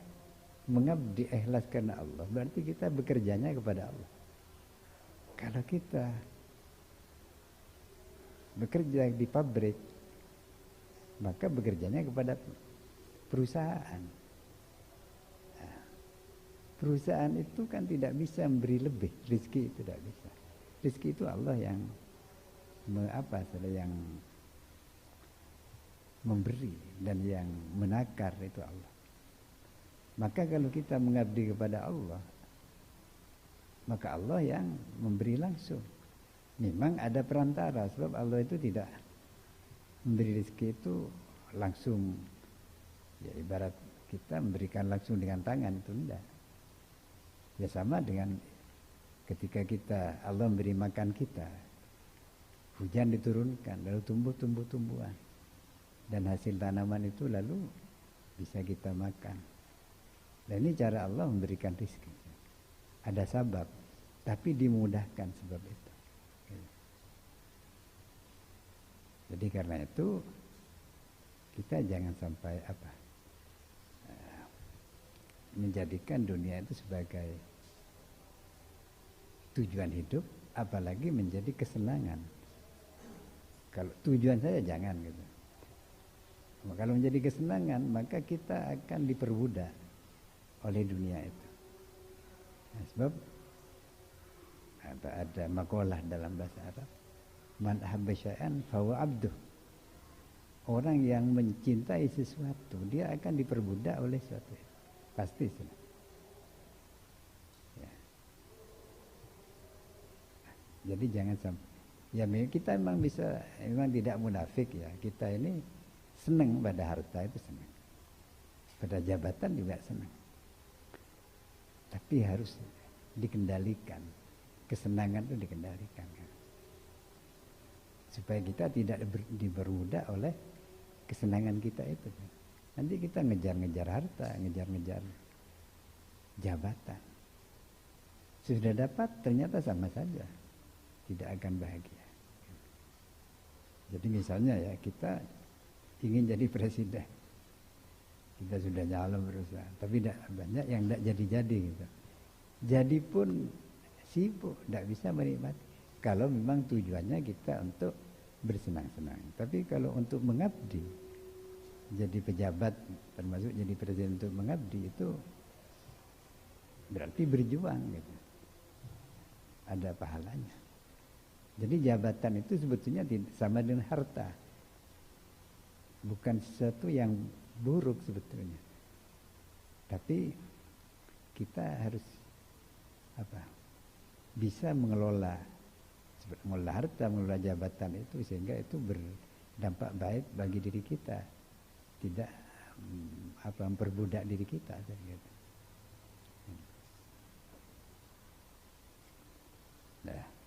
mengabdi ikhlas karena Allah, berarti kita bekerjanya kepada Allah. Kalau kita bekerja di pabrik, maka bekerjanya kepada perusahaan. Nah, perusahaan itu kan tidak bisa memberi lebih, rezeki itu tidak bisa. Rezeki itu Allah yang yang memberi, dan yang menakar itu Allah. Maka kalau kita mengabdi kepada Allah, maka Allah yang memberi langsung. Memang ada perantara, sebab Allah itu tidak memberi rezeki itu langsung, ya ibarat kita memberikan langsung dengan tangan, itu tidak. Ya sama dengan ketika Allah memberi makan kita, hujan diturunkan, lalu tumbuh tumbuhan, dan hasil tanaman itu lalu bisa kita makan. Dan ini cara Allah memberikan rezeki. Ada sebab, tapi dimudahkan sebab itu. Jadi karena itu kita jangan sampai menjadikan dunia itu sebagai tujuan hidup, apalagi menjadi kesenangan. Kalau tujuan saya jangan gitu. Kalau menjadi kesenangan, maka kita akan diperbudak oleh dunia itu. Nah, sebab ada makalah dalam bahasa Arab, man ahabba syai'an fahuwa abduh. Orang yang mencintai sesuatu, dia akan diperbudak oleh sesuatu. Pasti sih. Ya. Jadi jangan sampai. Ya kita memang tidak munafik ya. Kita ini senang pada harta itu senang. Pada jabatan juga senang. Tapi harus dikendalikan. Kesenangan itu dikendalikan. Supaya kita tidak diperbudak oleh kesenangan kita itu. Nanti kita ngejar-ngejar harta, ngejar-ngejar jabatan. Sudah dapat ternyata sama saja, tidak akan bahagia. Jadi misalnya ya, kita ingin jadi presiden, kita sudah nyalon berusaha, tapi banyak yang tidak jadi-jadi gitu. Jadi pun sibuk, tidak bisa menikmati. Kalau memang tujuannya kita untuk bersenang-senang. Tapi kalau untuk mengabdi, jadi pejabat, termasuk jadi presiden untuk mengabdi, itu berarti berjuang gitu. Ada pahalanya. Jadi jabatan itu sebetulnya sama dengan harta. Bukan sesuatu yang buruk sebetulnya. Tapi kita harus bisa mengelola harta, mengelola jabatan itu sehingga itu berdampak baik bagi diri kita. Tidak memperbudak diri kita gitu. Nah.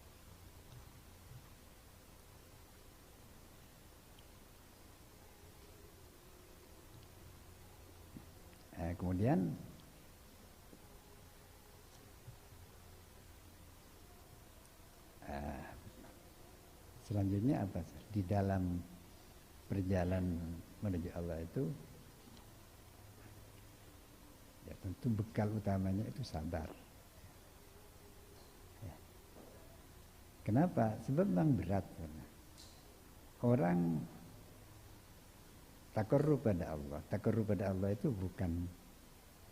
Kemudian selanjutnya apa? Di dalam perjalanan menuju Allah itu ya tentu bekal utamanya itu sabar. Ya. Kenapa? Sebab memang berat. Orang takarrub pada Allah. Takarrub pada Allah itu bukan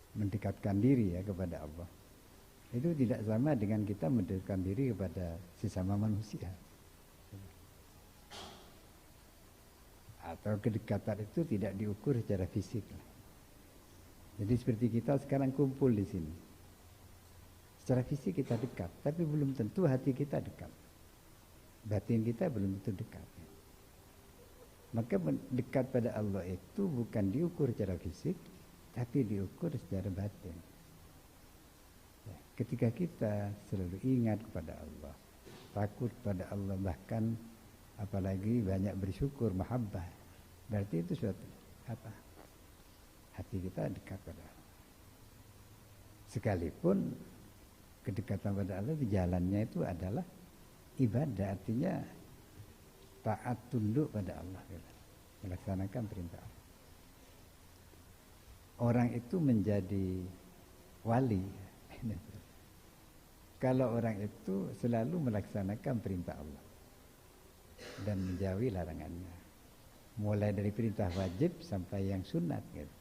mendekatkan diri ya kepada Allah. Itu tidak sama dengan kita mendekatkan diri kepada sesama manusia. Atau kedekatan itu tidak diukur secara fisik. Jadi seperti kita sekarang kumpul di sini. Secara fisik kita dekat, tapi belum tentu hati kita dekat. Batin kita belum tentu dekat. Maka dekat pada Allah itu bukan diukur secara fisik, tapi diukur secara batin. Ya, ketika kita selalu ingat kepada Allah, takut pada Allah, bahkan apalagi banyak bersyukur, mahabbah, berarti itu suatu hati kita dekat pada Allah. Sekalipun kedekatan pada Allah di jalannya itu adalah ibadah, artinya taat tunduk pada Allah, melaksanakan perintah Allah. Orang itu menjadi wali kalau orang itu selalu melaksanakan perintah Allah dan menjauhi larangannya, mulai dari perintah wajib sampai yang sunat gitu.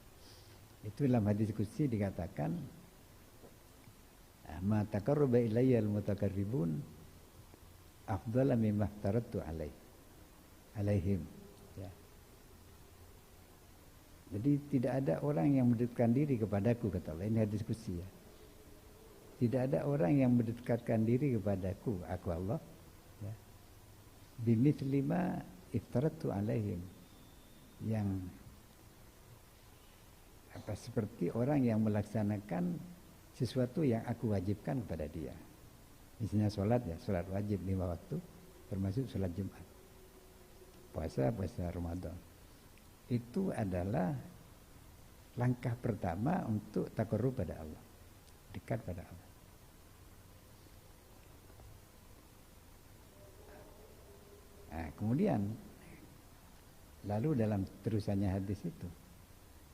Itu dalam hadis qudsi dikatakan, ma taqarraba ilayya al-mutaqarribun afdala mimma aftaratu alaihim. Ya. Jadi tidak ada orang yang mendekatkan diri kepadaku, kata Allah. Ini hadis qudsi ya. Tidak ada orang yang mendekatkan diri kepadaku, aku Allah, ya, bimithli ma iftaratu alaihim, yang seperti orang yang melaksanakan sesuatu yang aku wajibkan kepada dia. Misalnya sholat ya, sholat wajib 5 waktu, termasuk sholat Jumat, puasa Ramadan. Itu adalah langkah pertama untuk taqarrub pada Allah, dekat pada Allah. Nah, kemudian lalu dalam terusannya hadis itu,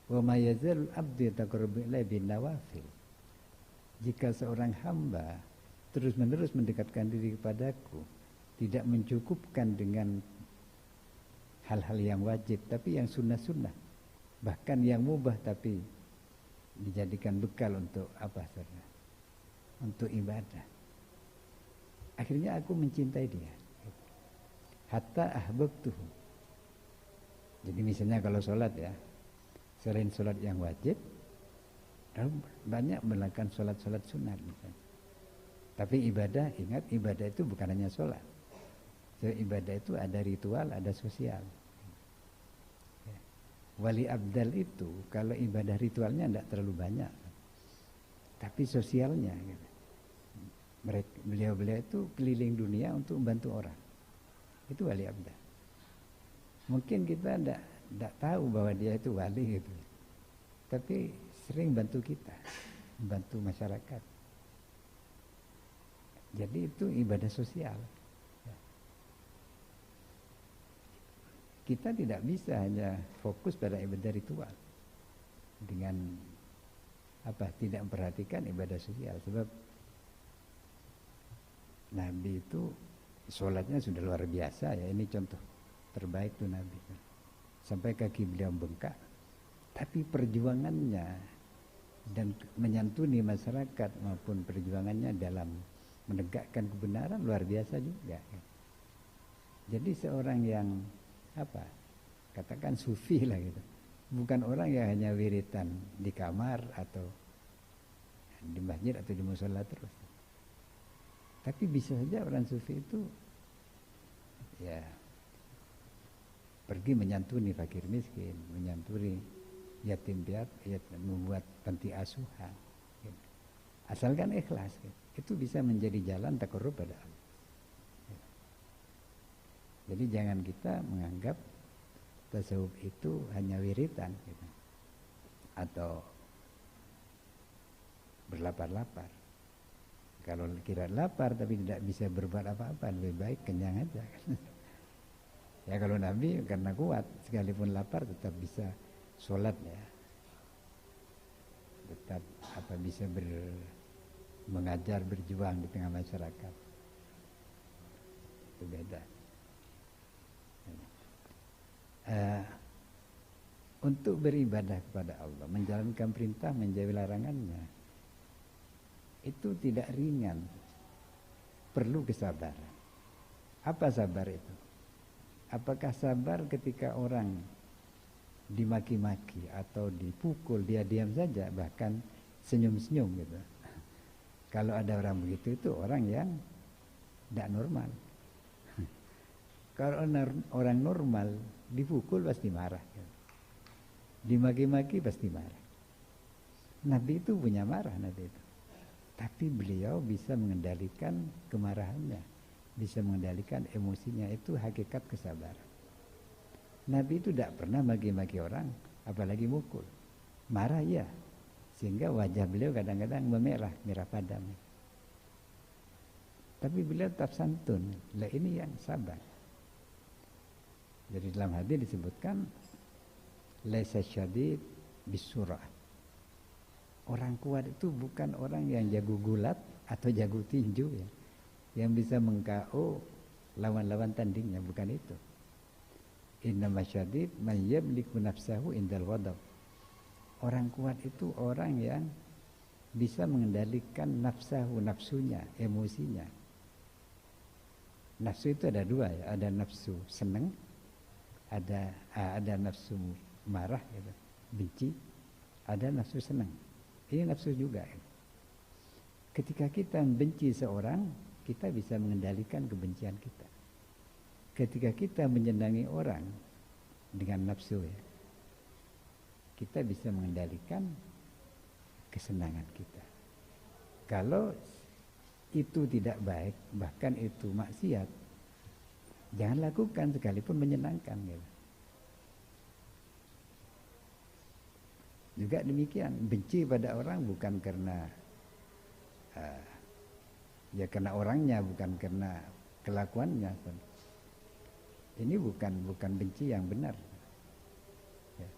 wa may yazal abdi taqarrabu ilaihi bin nawafil. Jika seorang hamba terus-menerus mendekatkan diri kepadaku, tidak mencukupkan dengan hal-hal yang wajib, tapi yang sunnah-sunnah, bahkan yang mubah, tapi dijadikan bekal untuk untuk ibadah. Akhirnya aku mencintai dia. Hatta ahbabtuhu. Jadi misalnya kalau sholat ya, selain sholat yang wajib, banyak melakukan sholat-sholat sunat misalnya. Tapi ibadah, ingat ibadah itu bukan hanya sholat. So, ibadah itu ada ritual, ada sosial. Wali abdal itu kalau ibadah ritualnya tidak terlalu banyak, tapi sosialnya gitu. Beliau itu keliling dunia untuk membantu orang. Itu wali abdal. Mungkin kita tidak tahu bahwa dia itu wali gitu. Tapi sering bantu kita, membantu masyarakat. Jadi itu ibadah sosial. Kita tidak bisa hanya fokus pada ibadah ritual dengan tidak memperhatikan ibadah sosial. Sebab Nabi itu sholatnya sudah luar biasa ya. Ini contoh terbaik tuh Nabi. Sampai kaki beliau bengkak. Tapi perjuangannya dan menyantuni masyarakat maupun perjuangannya dalam menegakkan kebenaran luar biasa juga. Jadi seorang yang katakan sufi lah gitu. Bukan orang yang hanya wiritan di kamar atau di masjid atau di musola terus. Tapi bisa saja orang sufi itu ya pergi menyantuni fakir miskin, menyantuni yatim piatu, membuat panti asuhan. Gitu. Asalkan ikhlas, gitu. Itu bisa menjadi jalan taqarrub pada Allah. Gitu. Jadi jangan kita menganggap tasawuf itu hanya wiritan gitu. Atau berlapar-lapar. Kalau kira lapar tapi tidak bisa berbuat apa-apa, lebih baik kenyang aja. Ya kalau Nabi karena kuat, sekalipun lapar tetap bisa sholat ya. Tetap bisa mengajar, berjuang di tengah masyarakat. Itu beda. Untuk beribadah kepada Allah, menjalankan perintah, menjauhi larangannya, itu tidak ringan, perlu kesabaran. Apa sabar itu? Apakah sabar ketika orang dimaki-maki atau dipukul, dia diam saja, bahkan senyum-senyum gitu? Kalau ada orang begitu, itu orang yang tidak normal. Kalau orang normal dipukul pasti marah, dimaki-maki pasti marah. Nabi itu punya marah, Nabi itu. Tapi beliau bisa mengendalikan kemarahannya, bisa mengendalikan emosinya. Itu hakikat kesabaran. Nabi itu tidak pernah maki-maki orang, apalagi mukul. Marah ya, sehingga wajah beliau kadang-kadang merah padam. Tapi beliau tetap santun. Lah ini yang sabar. Jadi dalam hadis disebutkan laisa syadid bisurah. Orang kuat itu bukan orang yang jago gulat atau jago tinju ya, yang bisa meng-KO lawan-lawan tandingnya, bukan itu. Innama syadid man yamliku nafsahu indal ghadab. Orang kuat itu orang yang bisa mengendalikan nafsunya, emosinya. Nafsu itu ada dua ya, ada nafsu senang, ada nafsu marah gitu, benci, ada nafsu senang. Ini nafsu juga. Ketika kita membenci seorang, kita bisa mengendalikan kebencian kita. Ketika kita menyenangi orang dengan nafsu ya, kita bisa mengendalikan kesenangan kita. Kalau itu tidak baik, bahkan itu maksiat, jangan lakukan sekalipun menyenangkan gitu. Juga demikian, benci pada orang bukan karena karena orangnya, bukan karena kelakuannya. Ini bukan benci yang benar. Ya.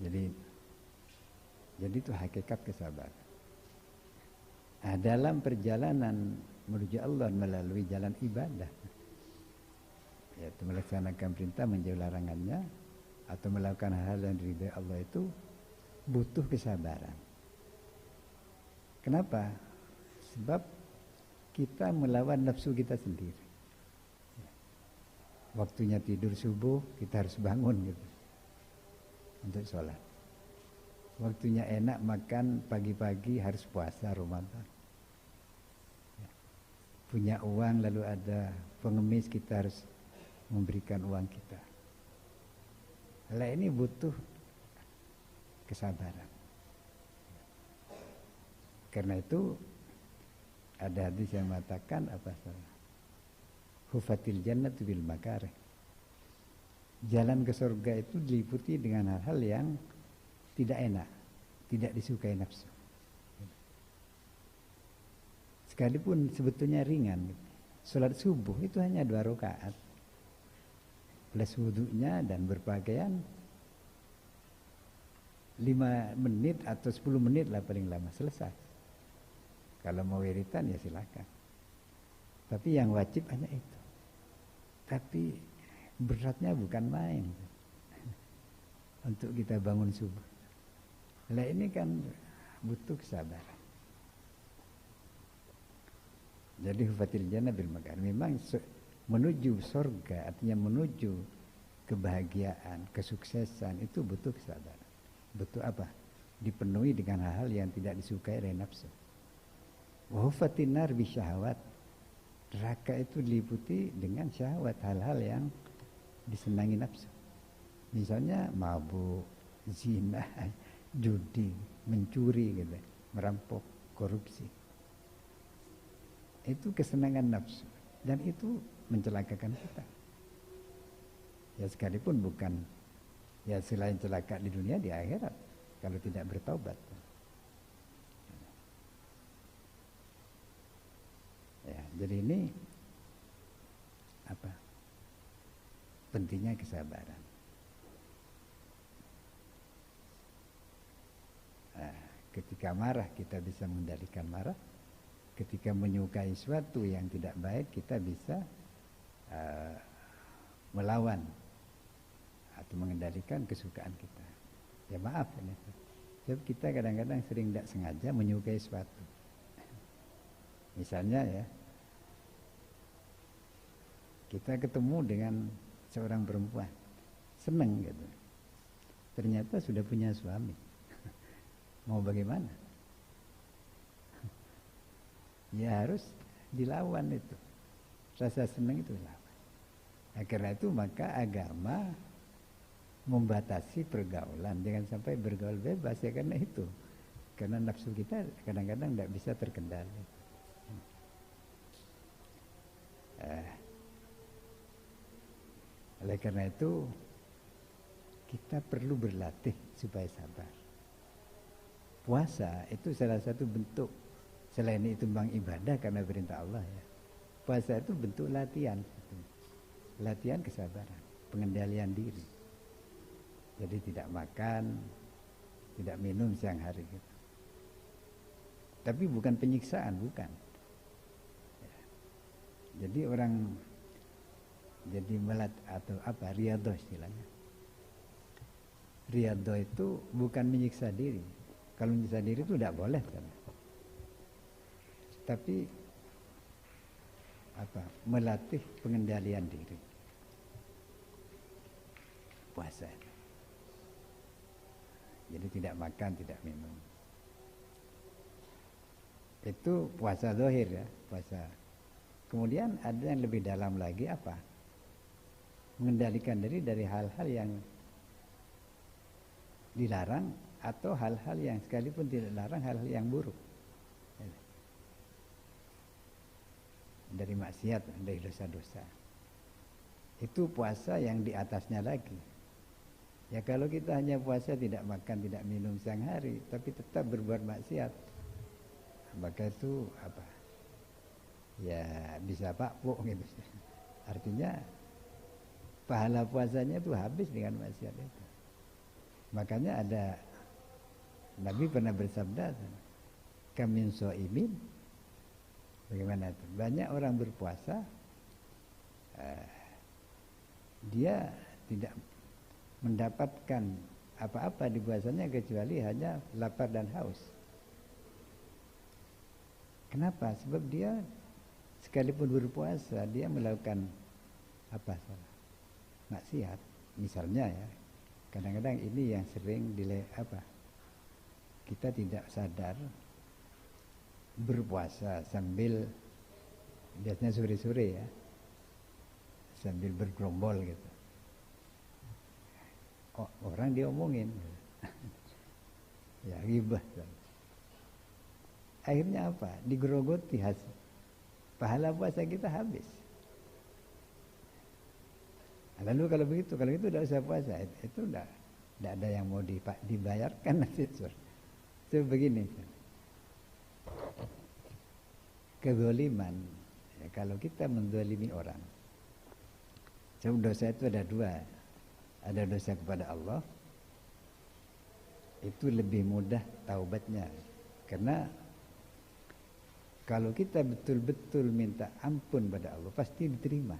Jadi itu hakikat kesabaran. Nah, dalam perjalanan menuju Allah melalui jalan ibadah, yaitu melaksanakan perintah, menjauhi larangannya, atau melakukan hal yang diridhai Allah, itu butuh kesabaran. Kenapa? Sebab kita melawan nafsu kita sendiri. Waktunya tidur subuh, kita harus bangun gitu untuk sholat. Waktunya enak makan pagi-pagi, harus puasa Ramadan. Punya uang lalu ada pengemis, kita harus memberikan uang kita. Hal ini butuh kesabaran. Karena itu ada hadis yang mengatakan apa salah? Hufatil jannatu bil makarih. Jalan ke surga itu diliputi dengan hal-hal yang tidak enak, tidak disukai nafsu. Sekalipun sebetulnya ringan. Salat subuh itu hanya 2 rakaat. Plus wudunya dan berpakaian 5 menit atau 10 menit lah paling lama selesai. Kalau mau wiritan ya silakan. Tapi yang wajib hanya itu. Tapi beratnya bukan main. Untuk kita bangun subuh. Nah ini kan butuh kesabaran. Jadi hufatil jannah bil makan. Memang menuju surga artinya menuju kebahagiaan, kesuksesan itu butuh kesabaran. Butuh apa? Dipenuhi dengan hal-hal yang tidak disukai oleh nafsu. Wa hufatin nar bi syahwat. Neraka itu diliputi dengan syahwat, hal-hal yang disenangi nafsu. Misalnya mabuk, zina, judi, mencuri gitu, merampok, korupsi. Itu kesenangan nafsu dan itu mencelakakan kita. Ya sekalipun bukan ya selain celaka di dunia, di akhirat kalau tidak bertaubat. Ya, jadi ini apa? Pentingnya kesabaran. Ketika marah kita bisa mengendalikan marah. Ketika menyukai sesuatu yang tidak baik kita bisa melawan atau mengendalikan kesukaan kita. Ya maaf ini. Sebab kita kadang-kadang sering tidak sengaja menyukai sesuatu. Misalnya ya, kita ketemu dengan seorang perempuan, senang gitu. Ternyata sudah punya suami. Mau bagaimana? Ya harus dilawan itu. Rasa senang itu lawan. Nah, karena itu maka agama membatasi pergaulan. Jangan sampai bergaul bebas ya karena itu. Karena nafsu kita kadang-kadang tidak bisa terkendali. Oleh karena itu kita perlu berlatih supaya sabar. Puasa itu salah satu bentuk. Selain itu bang ibadah karena perintah Allah ya. Puasa itu bentuk latihan. Latihan kesabaran, pengendalian diri. Jadi tidak makan, tidak minum siang hari gitu. Tapi bukan penyiksaan, bukan. Ya. Jadi orang jadi melat atau apa, riyadhah istilahnya. Riyadhah itu bukan menyiksa diri. Kalau menyiksa diri itu tidak boleh kan. Tapi apa? Melatih pengendalian diri. Puasa. Jadi tidak makan, tidak minum. Itu puasa zahir ya, puasa. Kemudian ada yang lebih dalam lagi apa? Mengendalikan diri dari hal-hal yang dilarang atau hal-hal yang sekalipun tidak dilarang, hal-hal yang buruk. Dari maksiat, dari dosa-dosa. Itu puasa yang di atasnya lagi. Ya kalau kita hanya puasa tidak makan, tidak minum siang hari, tapi tetap berbuat maksiat, maka itu apa? Ya bisa pakpuk gitu. Artinya pahala puasanya itu habis dengan maksiat itu. Makanya ada Nabi pernah bersabda, kamin so'imin. Bagaimana itu? Banyak orang berpuasa, dia tidak mendapatkan apa-apa di puasanya kecuali hanya lapar dan haus. Kenapa? Sebab dia sekalipun berpuasa, dia melakukan apa salah? Maksiat. Misalnya ya, kadang-kadang ini yang sering kita tidak sadar. Berpuasa sambil biasanya sore-sore ya, sambil bergerombol gitu. Orang diomongin, Ya, ghibah. Akhirnya apa? Digerogoti hasil. Pahala puasa kita habis. Lalu kalau begitu, kalau itu tidak usah puasa, itu tidak ada yang mau dibayarkan nanti. Itu begini. Kezaliman, ya, kalau kita menzalimi orang, dosa itu ada dua. Ada dosa kepada Allah, itu lebih mudah taubatnya. Karena kalau kita betul-betul minta ampun pada Allah, pasti diterima.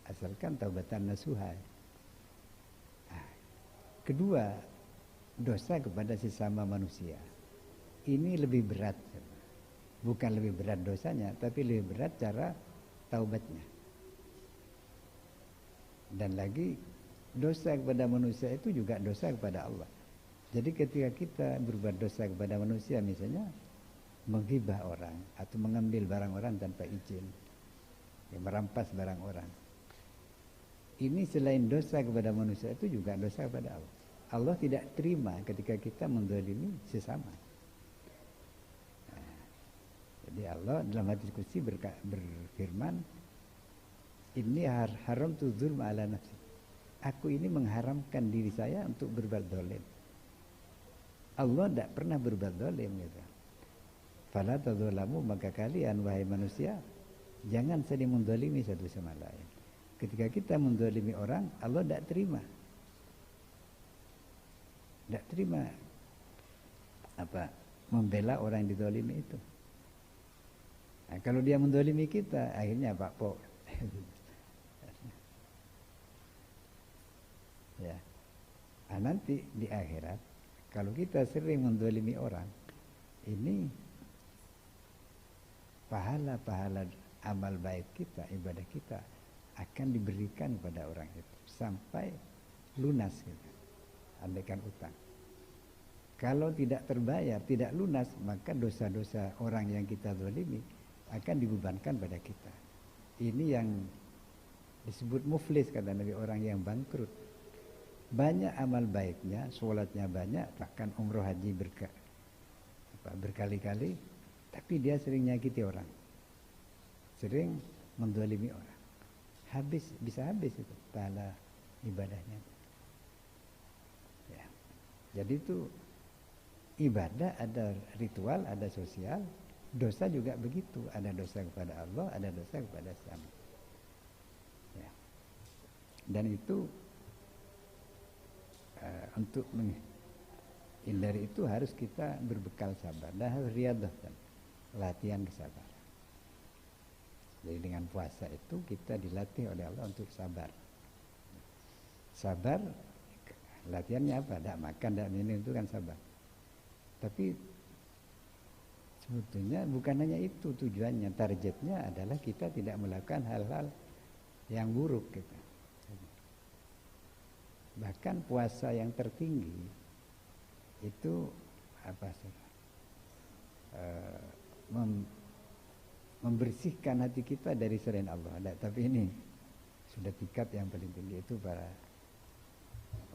Asalkan taubatan nasuha. Nah, kedua, dosa kepada sesama manusia. Ini lebih berat. Bukan lebih berat dosanya, tapi lebih berat cara taubatnya. Dan lagi, dosa kepada manusia itu juga dosa kepada Allah. Jadi ketika kita berbuat dosa kepada manusia, misalnya menghibah orang atau mengambil barang orang tanpa izin, ya, merampas barang orang, ini selain dosa kepada manusia itu juga dosa kepada Allah. Allah tidak terima ketika kita menzalimi sesama. Nah, jadi Allah dalam hadis qudsi berfirman, ini haram tu zulm ala nafsi. Aku ini mengharamkan diri saya untuk berbuat zalim. Allah tidak pernah berbuat zalim, gitu. Fala tadzalamu, maka kalian wahai manusia jangan saling menzalimi satu sama lain. Ketika kita menzalimi orang, Allah tidak terima. Tidak terima apa? Membela orang yang dizalimi itu. Nah, kalau dia menzalimi kita, akhirnya Pak Po. Ya. Nah, nanti di akhirat kalau kita sering menzalimi orang, ini pahala-pahala amal baik kita, ibadah kita akan diberikan kepada orang itu sampai lunas gitu. Andaikan utang. Kalau tidak terbayar, tidak lunas, maka dosa-dosa orang yang kita zalimi akan dibebankan pada kita. Ini yang disebut muflis, kata Nabi, orang yang bangkrut. Banyak amal baiknya, sholatnya banyak, bahkan umroh haji berkali-kali, tapi dia sering nyakiti orang, sering menzalimi orang. Bisa habis itu pahala ibadahnya. Ya. Jadi itu ibadah ada ritual, ada sosial, dosa juga begitu. Ada dosa kepada Allah, ada dosa kepada sesama. Ya. Dan itu untuk menghindari itu harus kita berbekal sabar dan harus riyadhah, latihan kesabaran. Jadi dengan puasa itu kita dilatih oleh Allah untuk sabar. Sabar, latihannya apa? Tidak makan, tidak minum, itu kan sabar. Tapi sebetulnya bukan hanya itu tujuannya, targetnya adalah kita tidak melakukan hal-hal yang buruk gitu. Bahkan puasa yang tertinggi itu apa sih? Membersihkan hati kita dari selain Allah. Tapi ini sudah tingkat yang paling tinggi, itu para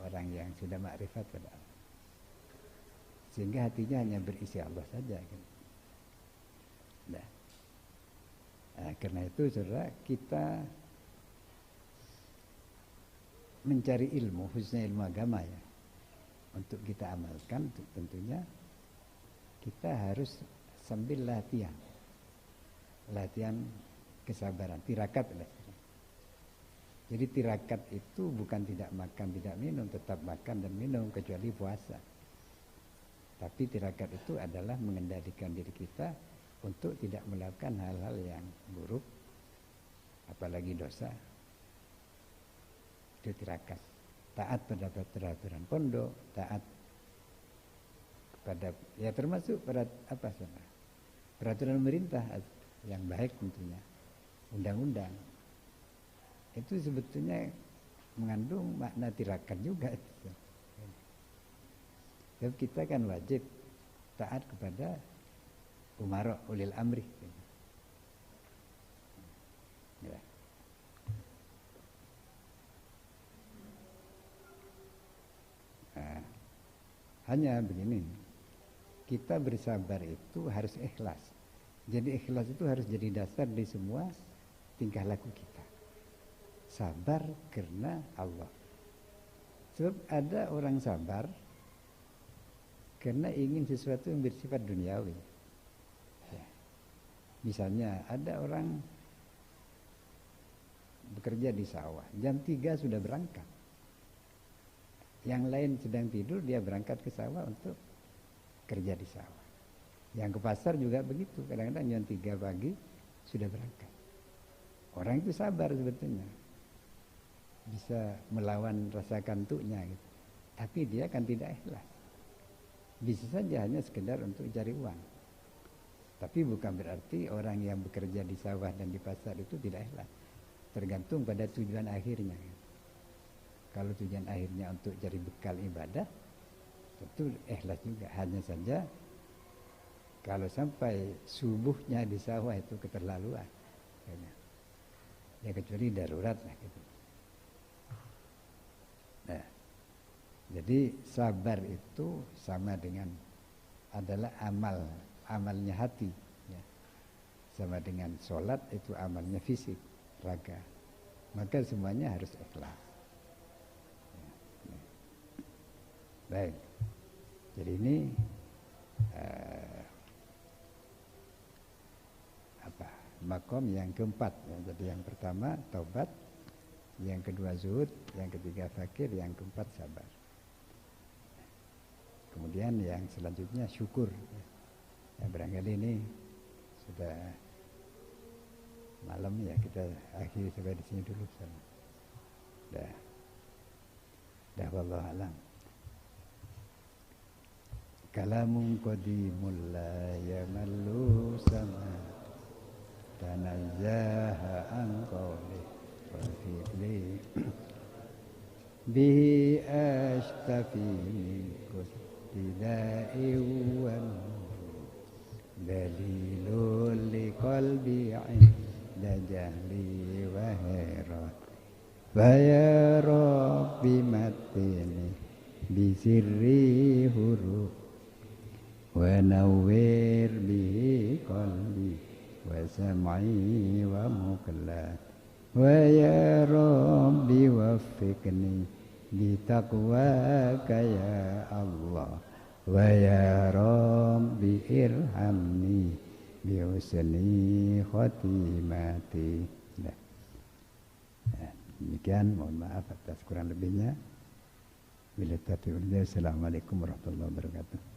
orang yang sudah makrifat pada Allah, sehingga hatinya hanya berisi Allah saja gitu. Nah, karena itu saudara, kita mencari ilmu, khususnya ilmu agama ya, untuk kita amalkan, tentunya kita harus sambil latihan kesabaran, tirakat. Jadi tirakat itu bukan tidak makan, tidak minum, tetap makan dan minum kecuali puasa. Tapi tirakat itu adalah mengendalikan diri kita untuk tidak melakukan hal-hal yang buruk, apalagi dosa. Itu tirakat. Taat pada peraturan pondok, taat pada, ya termasuk pada apa sana, peraturan pemerintah yang baik tentunya, undang-undang. Itu sebetulnya mengandung makna tirakat juga itu. Jadi kita kan wajib taat kepada umara ulil amri. Ya. Nah, hanya begini, kita bersabar itu harus ikhlas. Jadi ikhlas itu harus jadi dasar di semua tingkah laku kita. Sabar karena Allah. Sebab ada orang sabar karena ingin sesuatu yang bersifat duniawi. Ya. Misalnya ada orang bekerja di sawah, jam 3 sudah berangkat. Yang lain sedang tidur, dia berangkat ke sawah untuk kerja di sawah. Yang ke pasar juga begitu, kadang-kadang jam 3 pagi sudah berangkat. Orang itu sabar sebetulnya, bisa melawan rasa kantuknya gitu. Tapi dia kan tidak ikhlas. Bisa saja hanya sekedar untuk cari uang. Tapi bukan berarti orang yang bekerja di sawah dan di pasar itu tidak ikhlas. Tergantung pada tujuan akhirnya. Kalau tujuan akhirnya untuk cari bekal ibadah, tentu ikhlas juga. Hanya saja kalau sampai subuhnya di sawah itu keterlaluan, ya kecuali darurat lah gitu. Nah, jadi sabar itu sama dengan adalah amalnya hati, ya. Sama dengan sholat itu amalnya fisik, raga. Maka semuanya harus ikhlas. Baik. Jadi ini makom yang keempat, ya. Jadi yang pertama taubat, yang kedua zuhud, yang ketiga fakir, yang keempat sabar. Kemudian yang selanjutnya syukur. Ya, barangkali ini sudah malam ya, kita akhiri sampai di sini dulu. Dah wallahu alam. Kalamun qadimul la yamallu sama tanazzaha an qawli wa fi'li bihi ashtafi min kulli wa dalilul liqalbi inda jahli wa hairat fa ya rabbi matini bisirri huruf wa nawwir bihi qalbi wa sam'i wa muqallat wa ya rabbi waffiqni bi taqwaka ya Allah wa ya rabbi irhamni bi husni khatimati. Demikian, mohon maaf atas kurang lebihnya. Bila taufiq wal hidayah. Assalamualaikum warahmatullahi wabarakatuh.